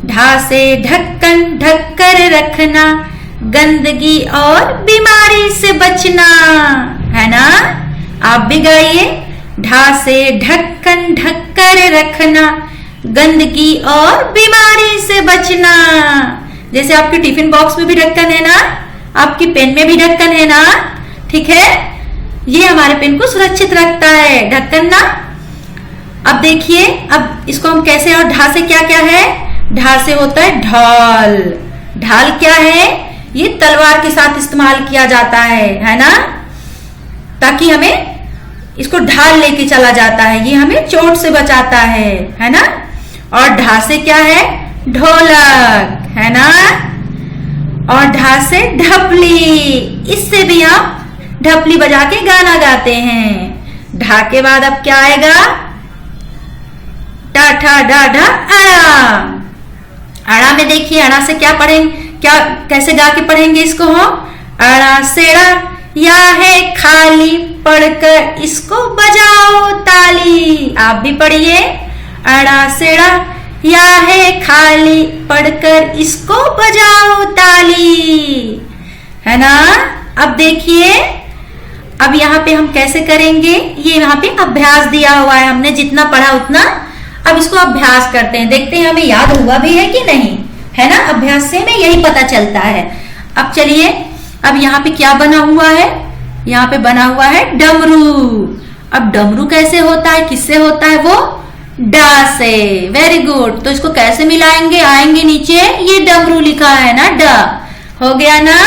A: ढा से ढक्कन ढक कर रखना, गंदगी और बीमारी से बचना, है ना। आप भी गाइए, ढा से ढक्कन ढक कर रखना, गंदगी और बीमारी से बचना। जैसे आपके टिफिन बॉक्स में भी ढक्कन है ना, आपकी पेन में भी ढक्कन है ना, ठीक है। ये हमारे पेन को सुरक्षित रखता है ढक्कन ना। अब देखिए, अब इसको हम कैसे, और ढा से क्या क्या है, ढा से होता है ढाल। ढाल क्या है, ये तलवार के साथ इस्तेमाल किया जाता है ना, ताकि हमें इसको ढाल लेके चला जाता है, ये हमें चोट से बचाता है ना। और ढा से क्या है, ढोलक, है ना। और ढा से ढपली, इससे भी हम ढपली बजा के गाना गाते हैं। ढा के बाद अब क्या आएगा, टा ठा डा ढा अड़ा। अड़ा में देखिए, अड़ा से क्या पढ़ेंगे, क्या कैसे गा के पढ़ेंगे इसको हम, अड़ा सेड़ा या है खाली, पढ़कर इसको बजाओ ताली। आप भी पढ़िए, अड़ा सेड़ा या है खाली, पढ़कर इसको बजाओ ताली, है ना। अब देखिए, अब यहाँ पे हम कैसे करेंगे, ये यहाँ पे अभ्यास दिया हुआ है, हमने जितना पढ़ा उतना। अब इसको अभ्यास करते हैं, देखते हैं हमें याद हुआ भी है कि नहीं, है ना। अभ्यास से हमें यही पता चलता है। अब चलिए, अब यहाँ पे क्या बना हुआ है, यहाँ पे बना हुआ है डमरू। अब डमरू कैसे होता है, किससे होता है, वो डा से। Very good. तो इसको कैसे मिलाएंगे, आएंगे नीचे, ये डमरू लिखा है ना, ड हो गया ना।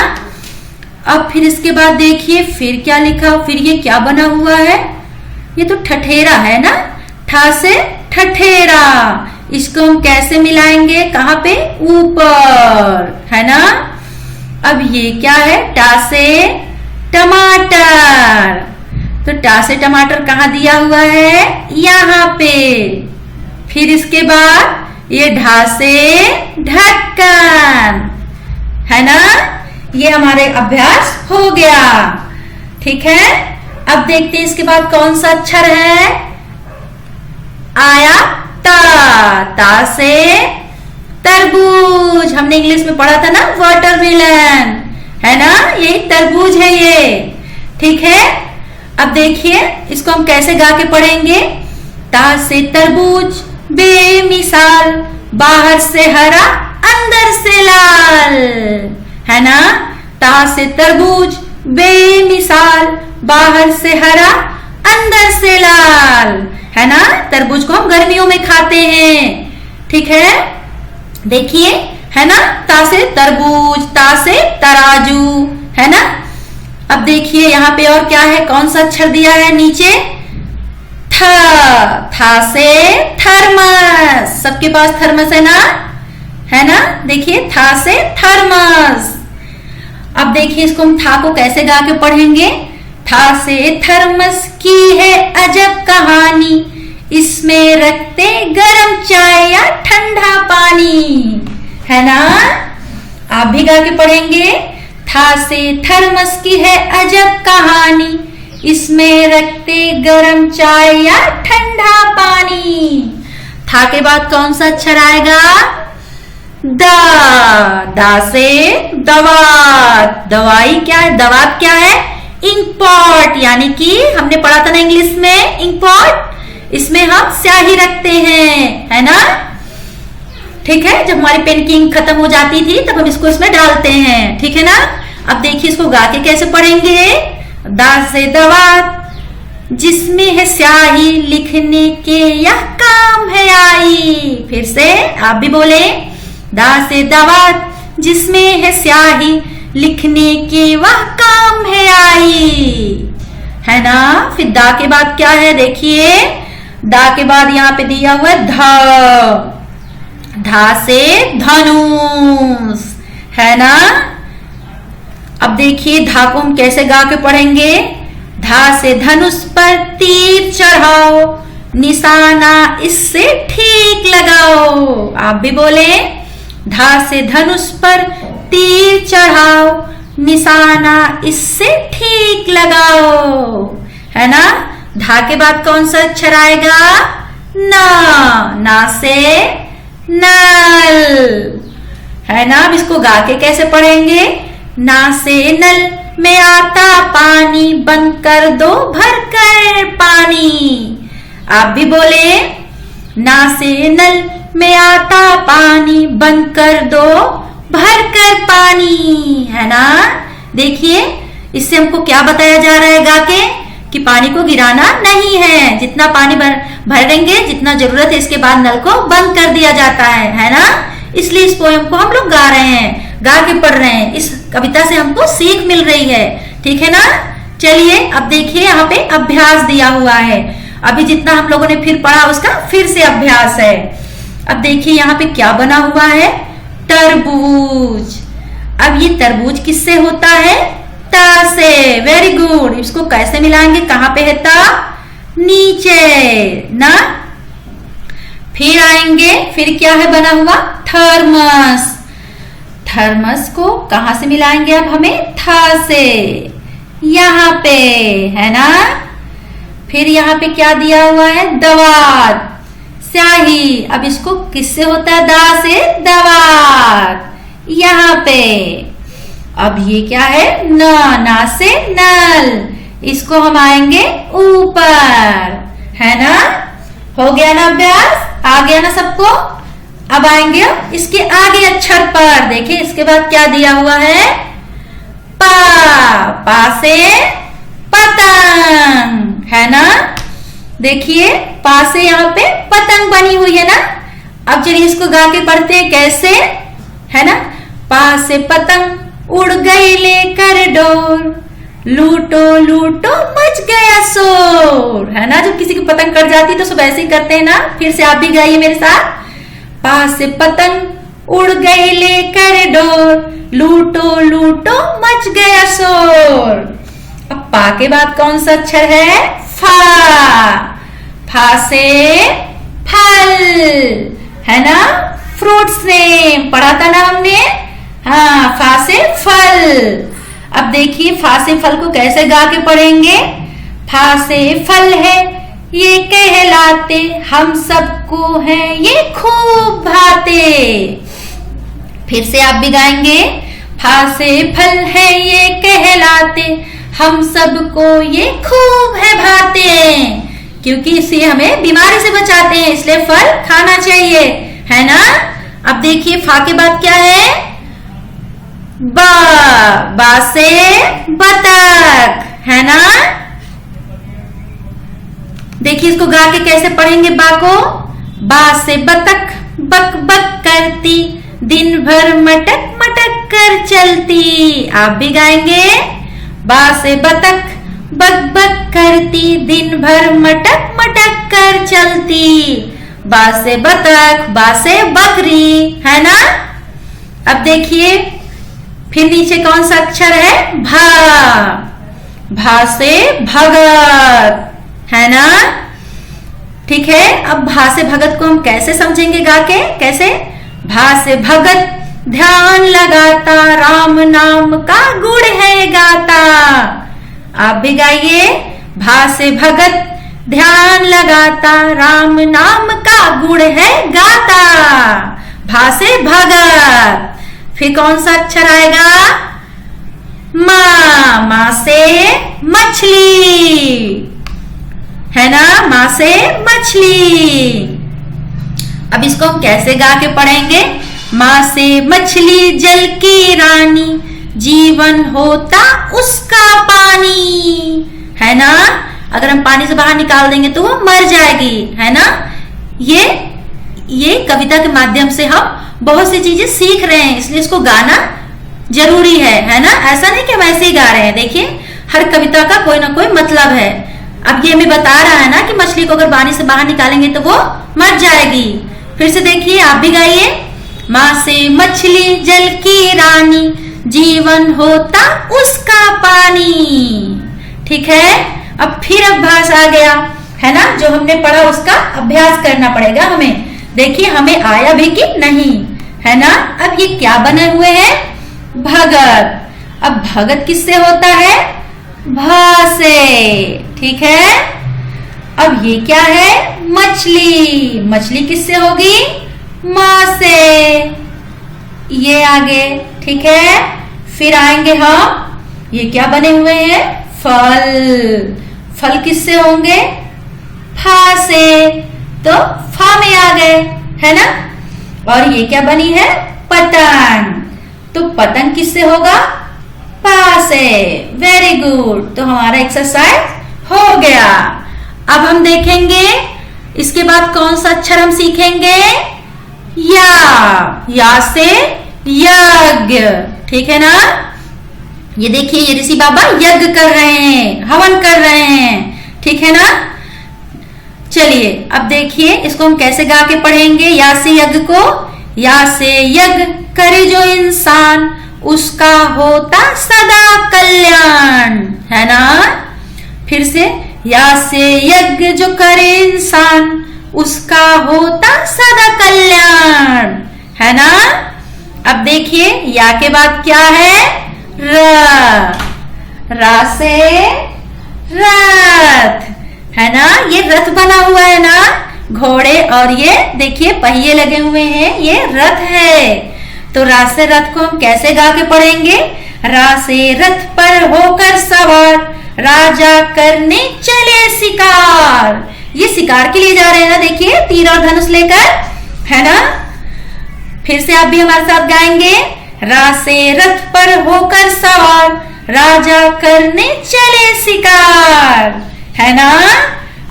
A: अब फिर इसके बाद देखिए फिर क्या लिखा, फिर ये क्या बना हुआ है, ये तो ठठेरा है ना, ठा से ठठेरा। इसको हम कैसे मिलाएंगे, कहाँ पे, ऊपर, है ना। अब ये क्या है, टा से टमाटर। तो टा से टमाटर कहाँ दिया हुआ है, यहाँ पे। फिर इसके बाद ये ढा से ढक्कन, है ना। ये हमारे अभ्यास हो गया, ठीक है। अब देखते हैं इसके बाद कौन सा अक्षर है, आया ता। ता से तरबूज, हमने इंग्लिश में पढ़ा था ना, वाटरमेलन, है ना, यही तरबूज है ये, ठीक है। अब देखिए इसको हम कैसे गा के पढ़ेंगे, ता से तरबूज बेमिसाल, बाहर से हरा अंदर से लाल, है ना। ता से तरबूज बेमिसाल, बाहर से हरा अंदर से लाल, है ना। तरबूज को हम गर्मियों में खाते हैं, ठीक है। देखिए, है ना, ता से तरबूज, ता से तराजू, है ना। अब देखिए यहाँ पे और क्या है, कौन सा अक्षर दिया है नीचे, थ, था से थर्मस। सबके पास थर्मस है ना। देखिए, था से थर्मस। अब देखिए इसको हम था को कैसे गा के पढ़ेंगे। था से थर्मस की है अजब कहानी, इसमें रखते गरम चाय या ठंडा पानी, है ना। आप भी गा के पढ़ेंगे। था से थर्मस की है अजब कहानी, इसमें रखते गरम चाय या ठंडा पानी। था के बाद कौन सा अक्षर आएगा, दा, दा से दवात। दवाई क्या है, दवात क्या है, इंक पॉट, यानी कि हमने पढ़ा था ना इंग्लिश में इंक पॉट, इसमें हम स्याही रखते हैं, है ना। ठीक है, जब हमारी पेन की इंक खत्म हो जाती थी तब हम इसको इसमें डालते हैं, ठीक है ना। अब देखिए इसको गा के कैसे पढ़ेंगे। दा से दवात, जिसमें है स्याही, लिखने के यह काम है आई। फिर से आप भी बोले, दा से दवात, जिसमें है स्याही, लिखने के वह काम है आई, है ना। फिर दा के बाद क्या है, देखिए दा के बाद यहाँ पे दिया हुआ है ध, धा से धनुष, है ना। अब देखिए धा को हम कैसे गा के पढ़ेंगे। धा से धनुष पर तीर चढ़ाओ, निशाना इससे ठीक लगाओ। आप भी बोले, धा से धनुष पर तीर चढ़ाओ, निशाना इससे ठीक लगाओ, है ना। धा के बाद कौन सा अक्षर आएगा, ना, ना से नल, है ना। अब इसको गा के कैसे पढ़ेंगे। ना से नल में आता पानी, बंद कर दो भर कर पानी। आप भी बोले, ना से नल में आता पानी, बंद कर दो भर कर पानी, है ना। देखिए इससे हमको क्या बताया जा रहा है गा के, कि पानी को गिराना नहीं है, जितना पानी भरेंगे जितना जरूरत है, इसके बाद नल को बंद कर दिया जाता है ना। इसलिए इस पोएम को हम लोग गा रहे हैं, गा के पढ़ रहे हैं। इस कविता से हमको सीख मिल रही है, ठीक है ना। चलिए अब देखिए यहाँ पे अभ्यास दिया हुआ है। अभी जितना हम लोगों ने फिर पढ़ा उसका फिर से अभ्यास है। अब देखिए यहाँ पे क्या बना हुआ है, तरबूज। अब ये तरबूज किससे होता है, ता से। Very good. इसको कैसे मिलाएंगे, कहां पे है ता, नीचे ना। फिर आएंगे, फिर क्या है बना हुआ, थर्मस। थर्मस को कहां से मिलाएंगे अब हमें, था से, यहां पे, है ना। फिर यहाँ पे क्या दिया हुआ है, दवात, स्याही। अब इसको किससे होता है, दा से दवात, यहां पे। अब ये क्या है, न, ना से नल। इसको हम आएंगे ऊपर, है ना। हो गया ना अभ्यास, आ गया ना सबको। अब आएंगे इसके आगे अक्षर पर। देखिए इसके बाद क्या दिया हुआ है, पा, पा से पतंग, है ना। देखिए पा से यहाँ पे पतंग बनी हुई है ना। अब चलिए इसको गा के पढ़ते हैं कैसे, है ना। पा से पतंग उड़ गई लेकर डोर, लूटो लूटो मच गया शोर, है ना। जब किसी की पतंग कट जाती है तो सब ऐसे ही करते हैं ना। फिर से आप भी गाइए मेरे साथ, पा से पतंग उड़ गई लेकर डोर, लूटो लूटो मच गया शोर। अब पा के बाद कौन सा अक्षर है, फा, फा से फल, है ना। फ्रूट्स नेम पढ़ा था ना हमने, हाँ, फा से फल। अब देखिए फा से फल को कैसे गा के पढ़ेंगे। फा से फल है ये कहलाते, हम सबको है ये खूब भाते। फिर से आप भी गाएंगे, फा से फल है ये कहलाते, हम सबको ये खूब है भाते। क्योंकि इससे हमें बीमारी से बचाते हैं, इसलिए फल खाना चाहिए, है ना। अब देखिए फा के बाद क्या है, बा से बतख, है ना। देखिए इसको गा के कैसे पढ़ेंगे बा को। बा से बतख बक बक करती, दिन भर मटक मटक कर चलती। आप भी गाएंगे। बा से बतख बक बक करती, दिन भर मटक मटक कर चलती। बा से बतख, बा से बकरी, है ना। अब देखिए फिर नीचे कौन सा अक्षर है, भा। भा से भगत, है ना। ठीक है, अब भा से भगत को हम कैसे समझेंगे गा के, कैसे। भा से भगत ध्यान लगाता, राम नाम का गुण है गाता। आप भी गाइए। भा से भगत ध्यान लगाता, राम नाम का गुण है गाता। भा से भगत। फिर कौन सा अक्षर आएगा, माँ। माँ से मछली, है ना। माँ से मछली। अब इसको हम कैसे गा के पढ़ेंगे। माँ से मछली जल की रानी, जीवन होता उसका पानी, है ना। अगर हम पानी से बाहर निकाल देंगे तो वो मर जाएगी, है ना। ये कविता के माध्यम से हम बहुत सी चीजें सीख रहे हैं, इसलिए इसको गाना जरूरी है ना। ऐसा नहीं कि हम ऐसे ही गा रहे हैं। देखिए हर कविता का कोई ना कोई मतलब है। अब ये हमें बता रहा है ना कि मछली को अगर पानी से बाहर निकालेंगे तो वो मर जाएगी। फिर से देखिए, आप भी गाइए। माँ से मछली जल की रानी, जीवन होता उसका पानी। ठीक है, अब फिर अभ्यास आ गया, है ना। जो हमने पढ़ा उसका अभ्यास करना पड़ेगा हमें। देखिए हमें आया भी कि नहीं, है ना। अब ये क्या बने हुए हैं, भगत। अब भगत किससे होता है, भा से। ठीक है, अब ये क्या है, मछली। मछली किससे होगी, माँ से। ये आगे, ठीक है। फिर आएंगे हम, ये क्या बने हुए हैं, फल। फल किससे होंगे, फा से। तो फा में आ गए, है ना। और ये क्या बनी है, पतंग। तो पतंग किससे होगा, पा से। Very good. तो हमारा एक्सरसाइज हो गया। अब हम देखेंगे इसके बाद कौन सा अक्षर हम सीखेंगे, या से यज्ञ। ठीक है ना। ये देखिए ये ऋषि बाबा यज्ञ कर रहे हैं, हवन कर रहे हैं। ठीक है ना। चलिए अब देखिए इसको हम कैसे गा के पढ़ेंगे, या से यज्ञ को। या से यज्ञ करे जो इंसान, उसका होता सदा कल्याण, है ना। फिर से, या से यज्ञ जो करे इंसान, उसका होता सदा कल्याण, है ना। अब देखिए या के बाद क्या है, रा से रथ, है ना। ये रथ बना हुआ है ना, घोड़े और ये देखिए पहिए लगे हुए हैं, ये रथ है। तो रा से रथ को हम कैसे गा के पढ़ेंगे, रा से रथ पर होकर सवार, राजा करने चले शिकार। ये शिकार के लिए जा रहे हैं ना, देखिए तीर और धनुष लेकर, है ना। फिर से आप भी हमारे साथ गाएंगे, रा से रथ पर होकर सवार, राजा करने चले शिकार, है ना।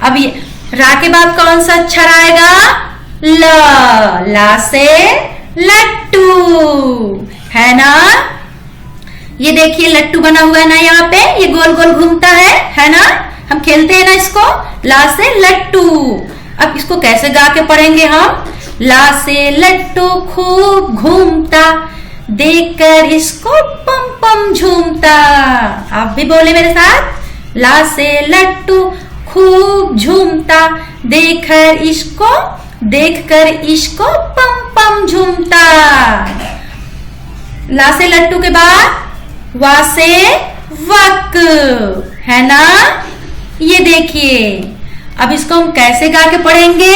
A: अब ये रा के बाद कौन सा अक्षर आएगा, ला से लट्टू, है ना। ये देखिए लट्टू बना हुआ है ना यहाँ पे, ये गोल गोल घूमता है ना। हम खेलते हैं ना इसको, ला से लट्टू। अब इसको कैसे गा के पढ़ेंगे हम, ला से लट्टू खूब घूमता, देखकर इसको पम पम झूमता। आप भी बोले मेरे साथ, ला से लट्टू खूब झूमता, देखकर इसको पम पम झूमता। ला से लट्टू के बाद वा से वक, है ना। ये देखिए अब इसको हम कैसे गा के पढ़ेंगे,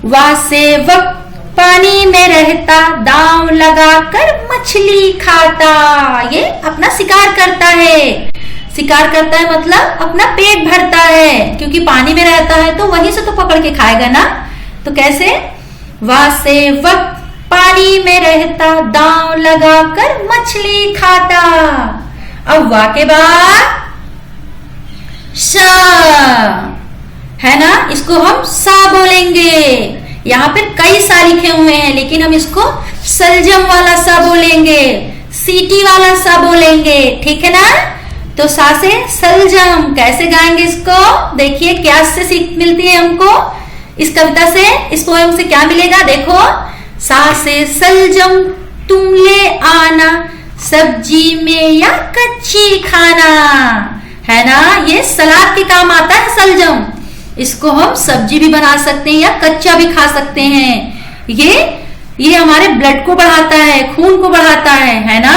A: वा से वक पानी में रहता, दांव लगाकर मछली खाता। ये अपना शिकार करता है, शिकार करता है मतलब अपना पेट भरता है, क्योंकि पानी में रहता है तो वहीं से तो पकड़ के खाएगा ना। तो कैसे, वा से वक पानी में रहता, दांव लगाकर मछली खाता। अब वा के बाद श है ना, इसको हम सा बोलेंगे। यहाँ पे कई सा लिखे हुए हैं लेकिन हम इसको सलजम वाला सा बोलेंगे, सीटी वाला सा बोलेंगे, ठीक है ना। तो सा से सलजम कैसे गाएंगे इसको, देखिए क्या से सीख मिलती है हमको इस कविता से, इस पोएम से क्या मिलेगा, देखो। सा से सलजम तुम ले आना, सब्जी में या कच्ची खाना, है ना। ये सलाद के काम आता है सलजम, इसको हम सब्जी भी बना सकते हैं या कच्चा भी खा सकते हैं। ये हमारे ब्लड को बढ़ाता है, खून को बढ़ाता है ना।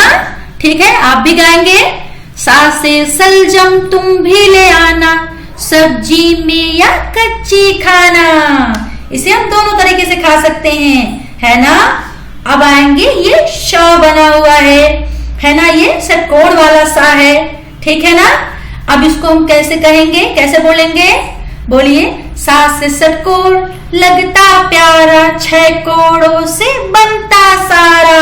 A: ठीक है, आप भी गाएंगे। सा से सलजम तुम भी ले आना, सब्जी में या कच्ची खाना। इसे हम दोनों तरीके से खा सकते हैं, है ना। अब आएंगे ये श बना हुआ है ना, ये षटकोण वाला सा है, ठीक है ना। अब इसको हम कैसे कहेंगे, कैसे बोलेंगे, बोलिए। सा से षटकोण लगता प्यारा, 6 कोणों से बनता सारा।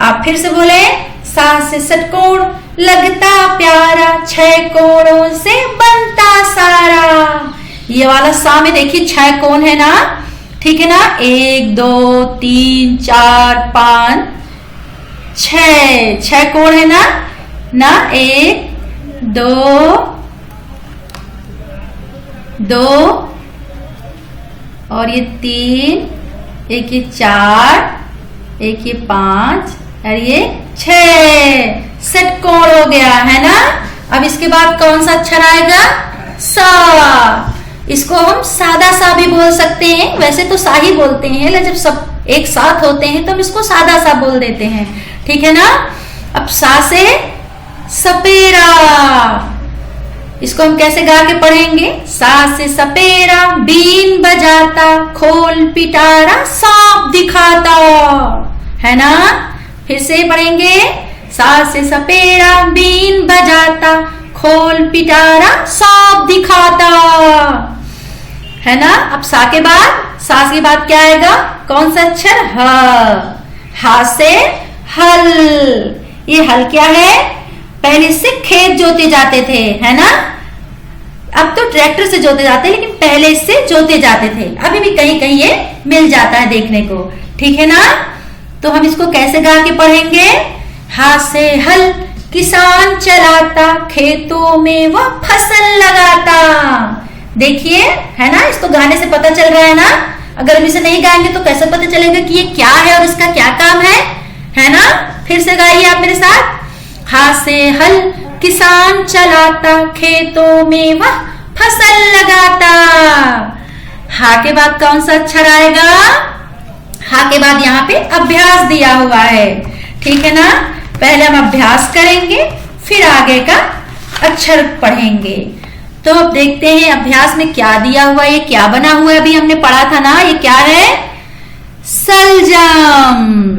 A: आप फिर से बोले। सा से षटकोण लगता प्यारा, 6 कोणों से बनता सारा। ये वाला सा में देखिए 6 कोण है ना, ठीक है ना। 1 2 3 4 5 6 कोण है ना 1 2 और ये 3, एक ये 4, एक ये 5 और ये 6 षटकोण हो गया, है ना। अब इसके बाद कौन सा अक्षर आएगा, सा। इसको हम सादा सा भी बोल सकते हैं, वैसे तो सा ही बोलते हैं, लेकिन जब सब एक साथ होते हैं तो हम इसको सादा सा बोल देते हैं, ठीक है ना। अब सा से सपेरा, इसको हम कैसे गा के पढ़ेंगे। सा से सपेरा बीन बजाता, खोल पिटारा सांप दिखाता, है ना। फिर से पढ़ेंगे। सा से सपेरा बीन बजाता, खोल पिटारा सांप दिखाता, है ना। अब सा के बाद क्या आएगा, कौन सा अक्षर, ह। हा से हल, ये हल क्या है, पहले से खेत जोते जाते थे, है ना। अब तो ट्रैक्टर से जोते जाते हैं, लेकिन पहले से जोते जाते थे। अभी भी कहीं कहीं ये मिल जाता है देखने को, ठीक है ना। तो हम इसको कैसे गा के पढ़ेंगे। हा से हल किसान चलाता, खेतों में वह फसल लगाता। देखिए, है ना, इसको गाने से पता चल रहा है ना। अगर हम इसे नहीं गाएंगे तो कैसे पता चलेगा कि ये क्या है और इसका क्या काम है ना। फिर से गाइए आप मेरे साथ। हा से हल किसान चलाता, खेतों में वह फसल लगाता। हा के बाद कौन सा अक्षर आएगा, हा के बाद यहाँ पे अभ्यास दिया हुआ है, ठीक है ना। पहले हम अभ्यास करेंगे, फिर आगे का अक्षर पढ़ेंगे। तो अब देखते हैं अभ्यास में क्या दिया हुआ है, ये क्या बना हुआ है, अभी हमने पढ़ा था ना। ये क्या है, सलजम,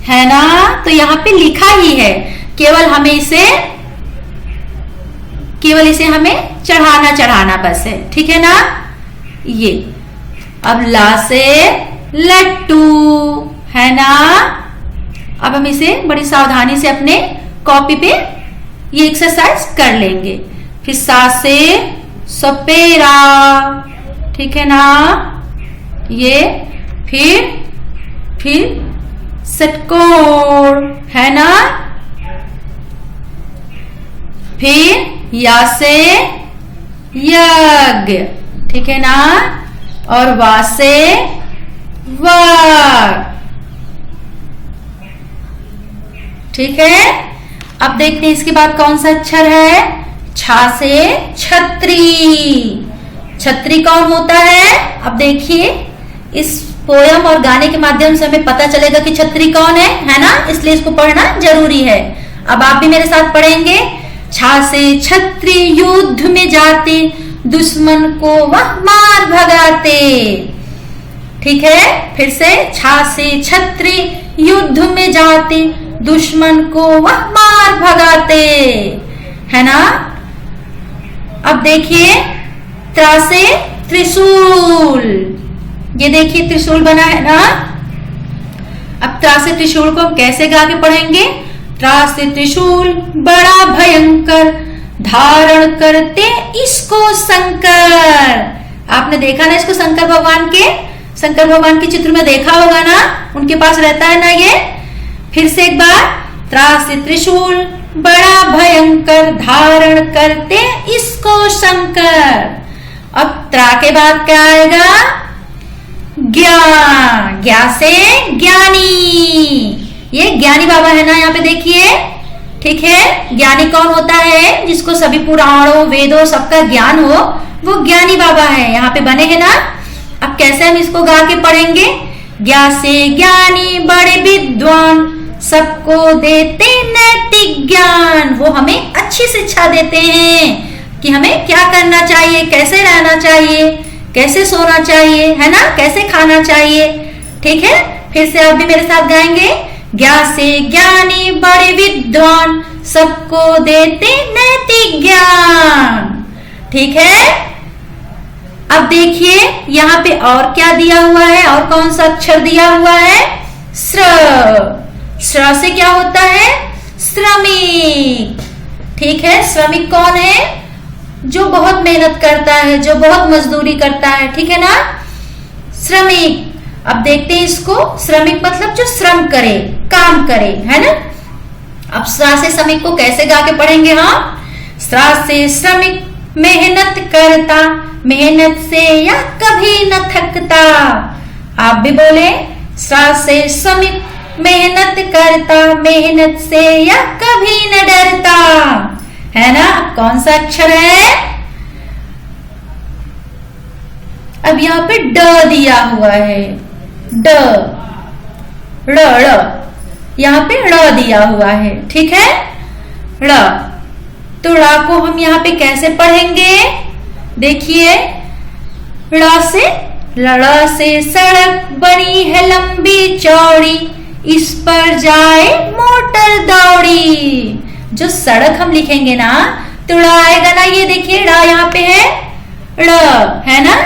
A: है ना। तो यहाँ पे लिखा ही है, केवल इसे हमें चढ़ाना बस है, ठीक है ना। ये अब ला से लट्टू, है ना। अब हम इसे बड़ी सावधानी से अपने कॉपी पे ये एक्सरसाइज कर लेंगे। फिर सा से सपेरा, ठीक है ना। ये फिर षटकोण, है ना। फिर या से यज्ञ, ठीक है ना। और वा से वार, ठीक है। अब देखते हैं इसके बाद कौन सा अक्षर है। छा से छतरी, छतरी कौन होता है। अब देखिए, इस पोयम और गाने के माध्यम से हमें पता चलेगा कि छतरी कौन है ना। इसलिए इसको पढ़ना जरूरी है। अब आप भी मेरे साथ पढ़ेंगे। छा से छतरी युद्ध में जाते, दुश्मन को वह मार भगाते, ठीक है। फिर से छा से छतरी युद्ध में जाते, दुश्मन को वह मार भगाते, है ना। अब देखिए त्रा से त्रिशूल, ये देखिए त्रिशूल बना है ना। अब त्रा से त्रिशूल को हम कैसे गा के पढ़ेंगे? त्रा से त्रिशूल बड़ा भयंकर, धारण करते इसको शंकर। आपने देखा ना इसको, शंकर भगवान के चित्र में देखा होगा ना, उनके पास रहता है ना ये। फिर से एक बार, त्रा से त्रिशूल बड़ा भयंकर, धारण करते इसको शंकर। अब त्रा के बाद क्या आएगा? ज्ञा, ज्ञा से ज्ञानी। ये ज्ञानी बाबा है ना, यहाँ पे देखिए, ठीक है। ज्ञानी कौन होता है? जिसको सभी पुराणों वेदों सबका ज्ञान हो, वो ज्ञानी बाबा है। यहाँ पे बने हैं ना। अब कैसे हम इसको गा के पढ़ेंगे? ज्ञा से ज्ञानी बड़े विद्वान, सबको देते नैतिक ज्ञान। वो हमें अच्छी शिक्षा देते हैं कि हमें क्या करना चाहिए, कैसे रहना चाहिए, कैसे सोना चाहिए, है ना, कैसे खाना चाहिए। ठीक है, फिर से आप भी मेरे साथ गाएंगे। ज्ञा से ज्ञानी बड़े विद्वान, सबको देते नैतिक ज्ञान। ठीक है। अब देखिए यहाँ पे और क्या दिया हुआ है, और कौन सा अक्षर दिया हुआ है? श्र। श्र से क्या होता है? श्रमिक। ठीक है, श्रमिक कौन है? जो बहुत मेहनत करता है, जो बहुत मजदूरी करता है, ठीक है ना, श्रमिक। अब देखते हैं इसको, श्रमिक मतलब जो श्रम करे, काम करे, है ना। अब श्रा से श्रमिक को कैसे गा के पढ़ेंगे हम? श्रा से श्रमिक मेहनत करता, मेहनत से या कभी न थकता। आप भी बोले, श्रा से श्रमिक मेहनत करता, मेहनत से या कभी न डरता, है ना। कौन सा अक्षर है? अब यहाँ पे ड दिया हुआ है, ड, ड़, यहाँ पे ड़ दिया हुआ है, ठीक है, ड़। तो ड़ को हम यहाँ पे कैसे पढ़ेंगे? देखिए, ड़ से सड़क बनी है लंबी चौड़ी, इस पर जाए मोटर दौड़ी। जो सड़क हम लिखेंगे ना, तो ड़ आएगा ना, ये देखिए ड़ यहाँ पे है, ड़, है ना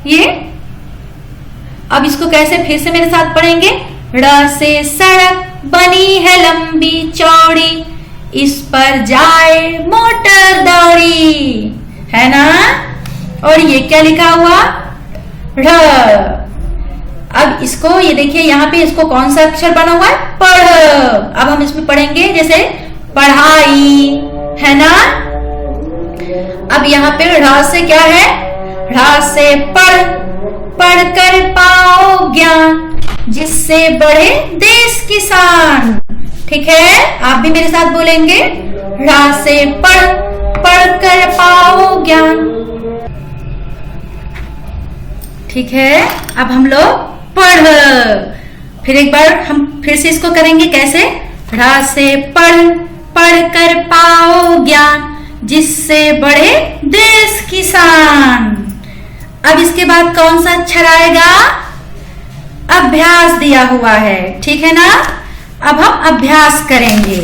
A: ये। अब इसको कैसे फिर से मेरे साथ पढ़ेंगे? ड़ से सड़क बनी है लंबी चौड़ी, इस पर जाए मोटर दौड़ी, है ना। और ये क्या लिखा हुआ? ढ़। अब इसको ये देखिए, यहाँ पे इसको कौन सा अक्षर बना हुआ है? पढ़। अब हम इसमें पढ़ेंगे जैसे पढ़ाई, है ना। अब यहाँ पे ढ़ से क्या है? ढ़ से पढ़, पढ़ कर पाओ ज्ञान, जिससे बढ़े देश किसान। ठीक है, आप भी मेरे साथ बोलेंगे, ढ़ से पढ़, पढ़ कर पाओ ज्ञान। ठीक है, अब हम लोग पढ़, फिर एक बार हम फिर से इसको करेंगे कैसे? ढ़ से पढ़, पढ़ कर पाओ ज्ञान, जिससे बढ़े देश किसान। अब इसके बाद कौन सा अक्षर आएगा? अभ्यास दिया हुआ है, ठीक है ना। अब हम अभ्यास करेंगे।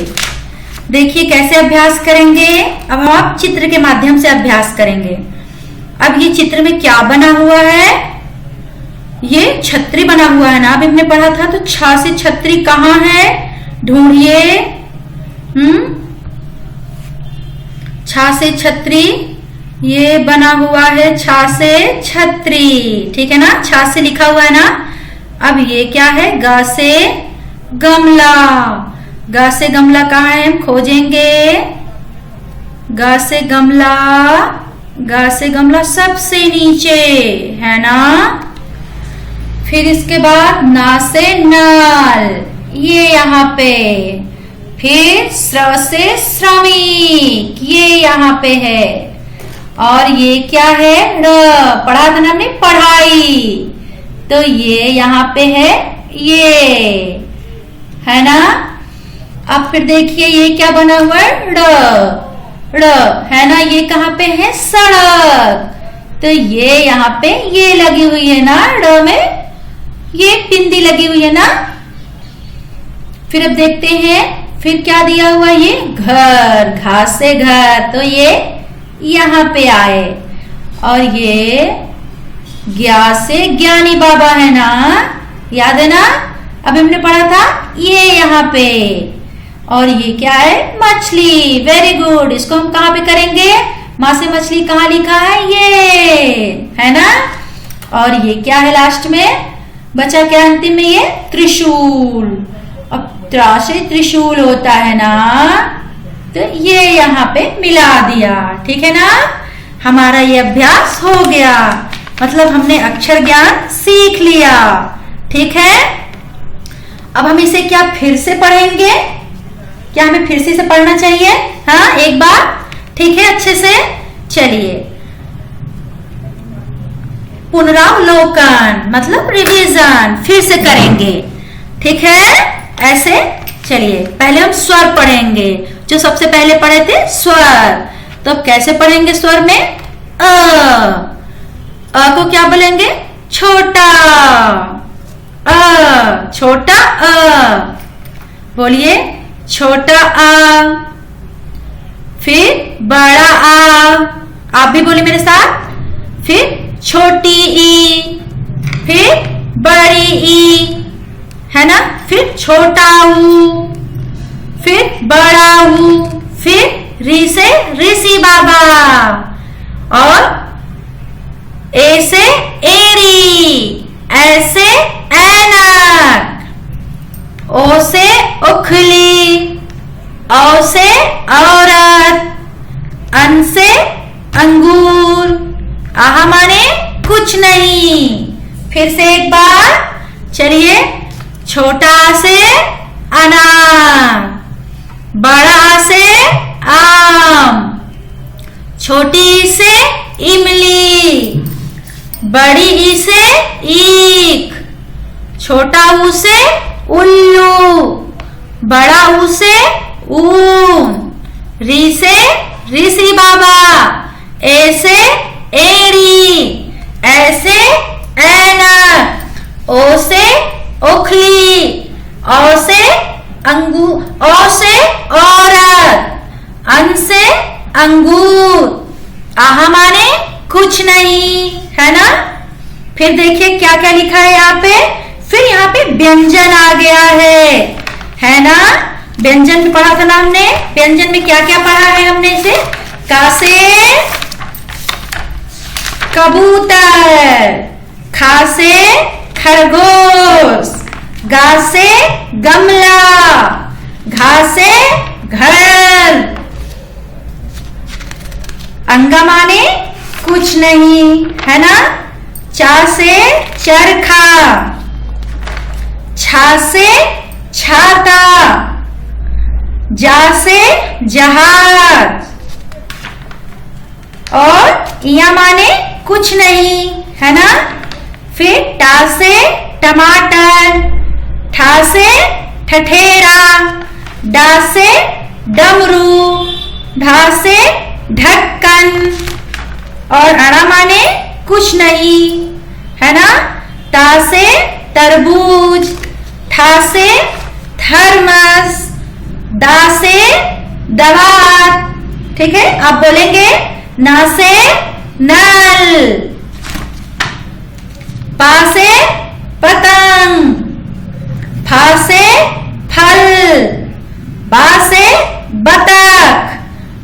A: देखिए कैसे अभ्यास करेंगे। अब हम आप चित्र के माध्यम से अभ्यास करेंगे। अब ये चित्र में क्या बना हुआ है? ये छतरी बना हुआ है ना, अभी हमने पढ़ा था। तो छ से छतरी कहाँ है? ढूंढिए। छ से छतरी ये बना हुआ है, छ से छतरी, ठीक है ना, छ से लिखा हुआ है ना। अब ये क्या है? ग से गमला। ग से गमला कहाँ है? हम खोजेंगे। ग से गमला, ग से गमला सबसे नीचे, है ना। फिर इसके बाद ना से नल, ये यहाँ पे। फिर श्र से श्रमिक, ये यहाँ पे है। और ये क्या है? ड़, पढ़ा था ना हमने, पढ़ाई। तो ये यहाँ पे है, ये, है ना। अब फिर देखिए ये क्या बना हुआ है? ड़, ड़, है ना। ये कहाँ पे है? सड़क। तो ये यहाँ पे ये लगी हुई है ना, ड़ में ये बिंदी लगी हुई है ना। फिर अब देखते हैं फिर क्या दिया हुआ? ये घर, घा से घर, तो ये यहाँ पे आए। और ये ज्ञा से ज्ञानी बाबा है ना, याद है ना। अब हमने पढ़ा था ये यहाँ पे, और ये क्या है? मछली। Very good. इसको हम कहाँ पे करेंगे? माँ से मछली कहाँ लिखा है? ये है ना। और ये क्या है लास्ट में? बचा क्या अंतिम में? ये त्रिशूल। अब त्रा से त्रिशूल होता है ना, तो ये यहाँ पे मिला दिया। ठीक है ना। हमारा ये अभ्यास हो गया, मतलब हमने अक्षर ज्ञान सीख लिया। ठीक है। अब हम इसे क्या फिर से पढ़ेंगे? क्या हमें फिर से पढ़ना चाहिए? हाँ, एक बार। ठीक है, अच्छे से। चलिए, पुनरावलोकन मतलब रिवीजन फिर से करेंगे। ठीक है, ऐसे। चलिए, पहले हम स्वर पढ़ेंगे, जो सबसे पहले पढ़े थे स्वर। तो अब कैसे पढ़ेंगे स्वर में? अ को क्या बोलेंगे? छोटा अ। छोटा अ। बोलिए, छोटा आ। फिर बड़ा आ। आप भी बोलिए मेरे साथ। फिर छोटी ई। फिर बड़ी ई, है ना। फिर छोटा ऊ। फिर बड़ा ऊ। फिर री से ऋषि बाबा। और ए से एरी। ऐसे ऐनक। ओ से उखली। औ से औरत। अन से अंगूर। आहा माने कुछ नहीं। फिर से एक बार। चलिए, छोटा से अनार। बड़ा से आम। छोटी से इमली। बड़ी ई से ईख। छोटा ऊ से उल्लू। बड़ा ऊ से ऊन। री से ऋषि बाबा। ए से एड़ी। ऐसे ऐनक। ओ से ओखली। औ से अंगूर। औ से औरत। अन से अंगूर। आहा माने कुछ नहीं, है ना। फिर देखिए क्या क्या लिखा है यहाँ पे। फिर यहाँ पे व्यंजन आ गया है ना। व्यंजन में पढ़ा था ना हमने। व्यंजन में क्या क्या पढ़ा है हमने? इसे का से कबूतर। खा से खरगोश। गा से गमला। घा से घर। अंगा माने कुछ नहीं, है ना। चा से चरखा। छा से छाता। जा से जहाज। और या माने कुछ नहीं, है ना। फिर टा से टमाटर। ठा से ठठेरा। डा से डमरू। ढा से ढक्कन। और अड़ा माने कुछ नहीं, है ना। ता से तरबूज। ठा से थर्मस। दा से दवात। ठीक है, आप बोलेंगे। ना से नल। पा से पतंग। फा से फल। बा से बतख।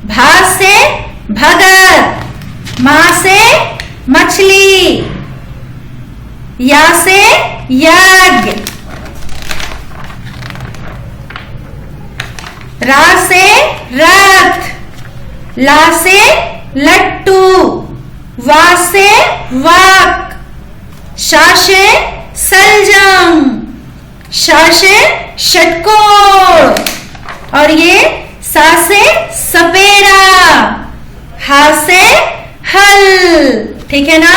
A: भा से भगत। माँ से मछली। या से यज्ञ। रा से रथ। ला से लट्टू। वा से वाक। शा से सलजम। शा से षटकोर। और ये सा से सपेरा। हा से हल। ठीक है ना।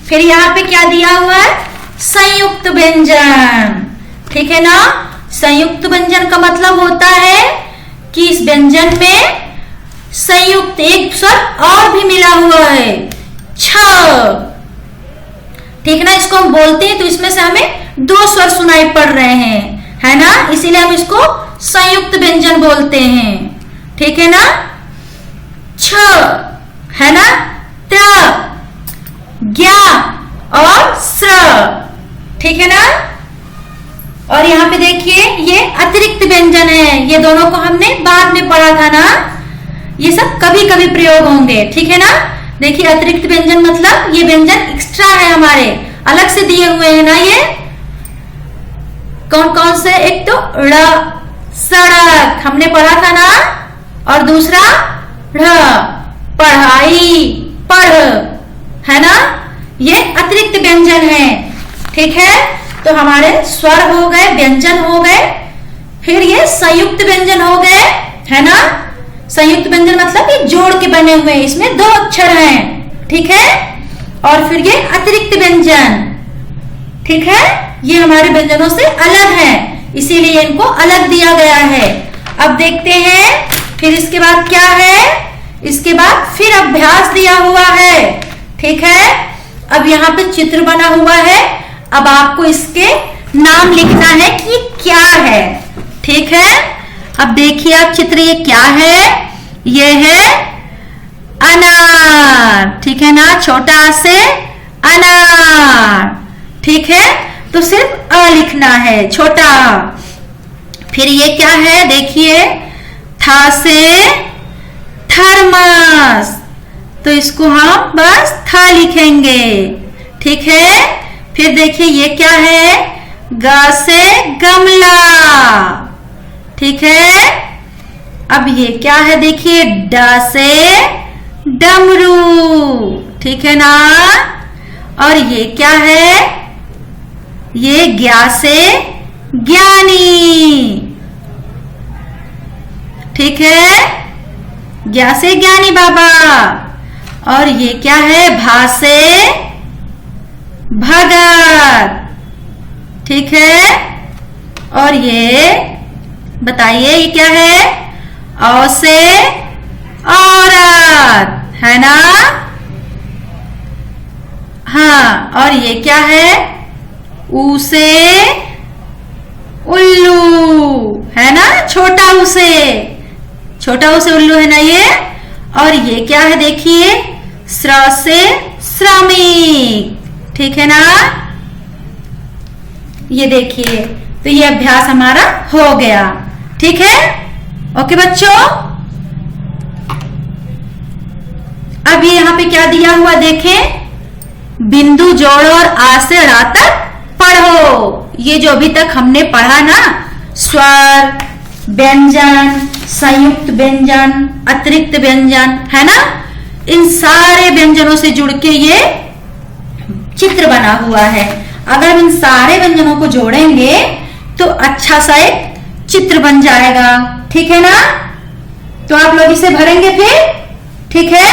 A: फिर यहाँ पे क्या दिया हुआ है? संयुक्त व्यंजन। ठीक है ना। संयुक्त व्यंजन का मतलब होता है कि इस व्यंजन में संयुक्त एक स्वर और भी मिला हुआ है, छ। ठीक ना। इसको हम बोलते हैं तो इसमें से हमें दो स्वर सुनाई पड़ रहे हैं, है ना। इसीलिए हम इसको संयुक्त व्यंजन बोलते हैं। ठीक है ना। छ, है ना। त, ज्ञ और स्र। ठीक है ना। और हैं। ये दोनों को हमने बाद में पढ़ा था ना, ये सब कभी कभी प्रयोग होंगे, ठीक है ना। देखिए अतिरिक्त व्यंजन मतलब ये व्यंजन एक्स्ट्रा है, हमारे अलग से दिए हुए हैं ना। ये कौन कौन से, एक तो ड़ सड़क हमने पढ़ा था ना, और दूसरा ढ़ पढ़ाई, पढ़, है ना। ये अतिरिक्त व्यंजन है, ठीक है। तो हमारे स्वर हो गए, व्यंजन हो गए, फिर ये संयुक्त व्यंजन हो गए, है ना। संयुक्त व्यंजन मतलब ये जोड़ के बने हुए, इसमें 2 अक्षर हैं, ठीक है। और फिर ये अतिरिक्त व्यंजन, ठीक है, ये हमारे व्यंजनों से अलग है, इसीलिए इनको अलग दिया गया है। अब देखते हैं फिर इसके बाद क्या है। इसके बाद फिर अभ्यास दिया हुआ है, ठीक है। अब यहाँ पे चित्र बना हुआ है, अब आपको इसके नाम लिखना है कि क्या है, ठीक है। अब देखिए आप चित्र, ये क्या है, ये है अनार, ठीक है ना, छोटा से अनार, ठीक है। तो सिर्फ अ लिखना है, छोटा। फिर ये क्या है, देखिए था से थर्मस, तो इसको हम बस था लिखेंगे, ठीक है। फिर देखिए ये क्या है, ग से गमला, ठीक है। अब ये क्या है, देखिए ड से डमरू, ठीक है ना। और ये क्या है, ये ज्ञा से ज्ञानी, ठीक है, ज्ञा से ज्ञानी बाबा। और ये क्या है, भा से भगत, ठीक है। और ये बताइए ये क्या है, औ से औरत, है ना। हाँ, और ये क्या है, ऊ से उल्लू, है ना, छोटा ऊ से, छोटा ऊ से उल्लू है ना ये। और ये क्या है, देखिए श्र से श्रमिक, ठीक है ना। ये देखिए, तो ये अभ्यास हमारा हो गया, ठीक है। ओके बच्चों, अब ये यहाँ पे क्या दिया हुआ देखें, बिंदु जोड़ो और आ से रा तक पढ़ो। ये जो अभी तक हमने पढ़ा ना, स्वर, व्यंजन, संयुक्त व्यंजन, अतिरिक्त व्यंजन, है ना, इन सारे व्यंजनों से जुड़ के ये चित्र बना हुआ है। अगर हम इन सारे व्यंजनों को जोड़ेंगे तो अच्छा सा एक चित्र बन जाएगा, ठीक है ना। तो आप लोग इसे भरेंगे फिर, ठीक है।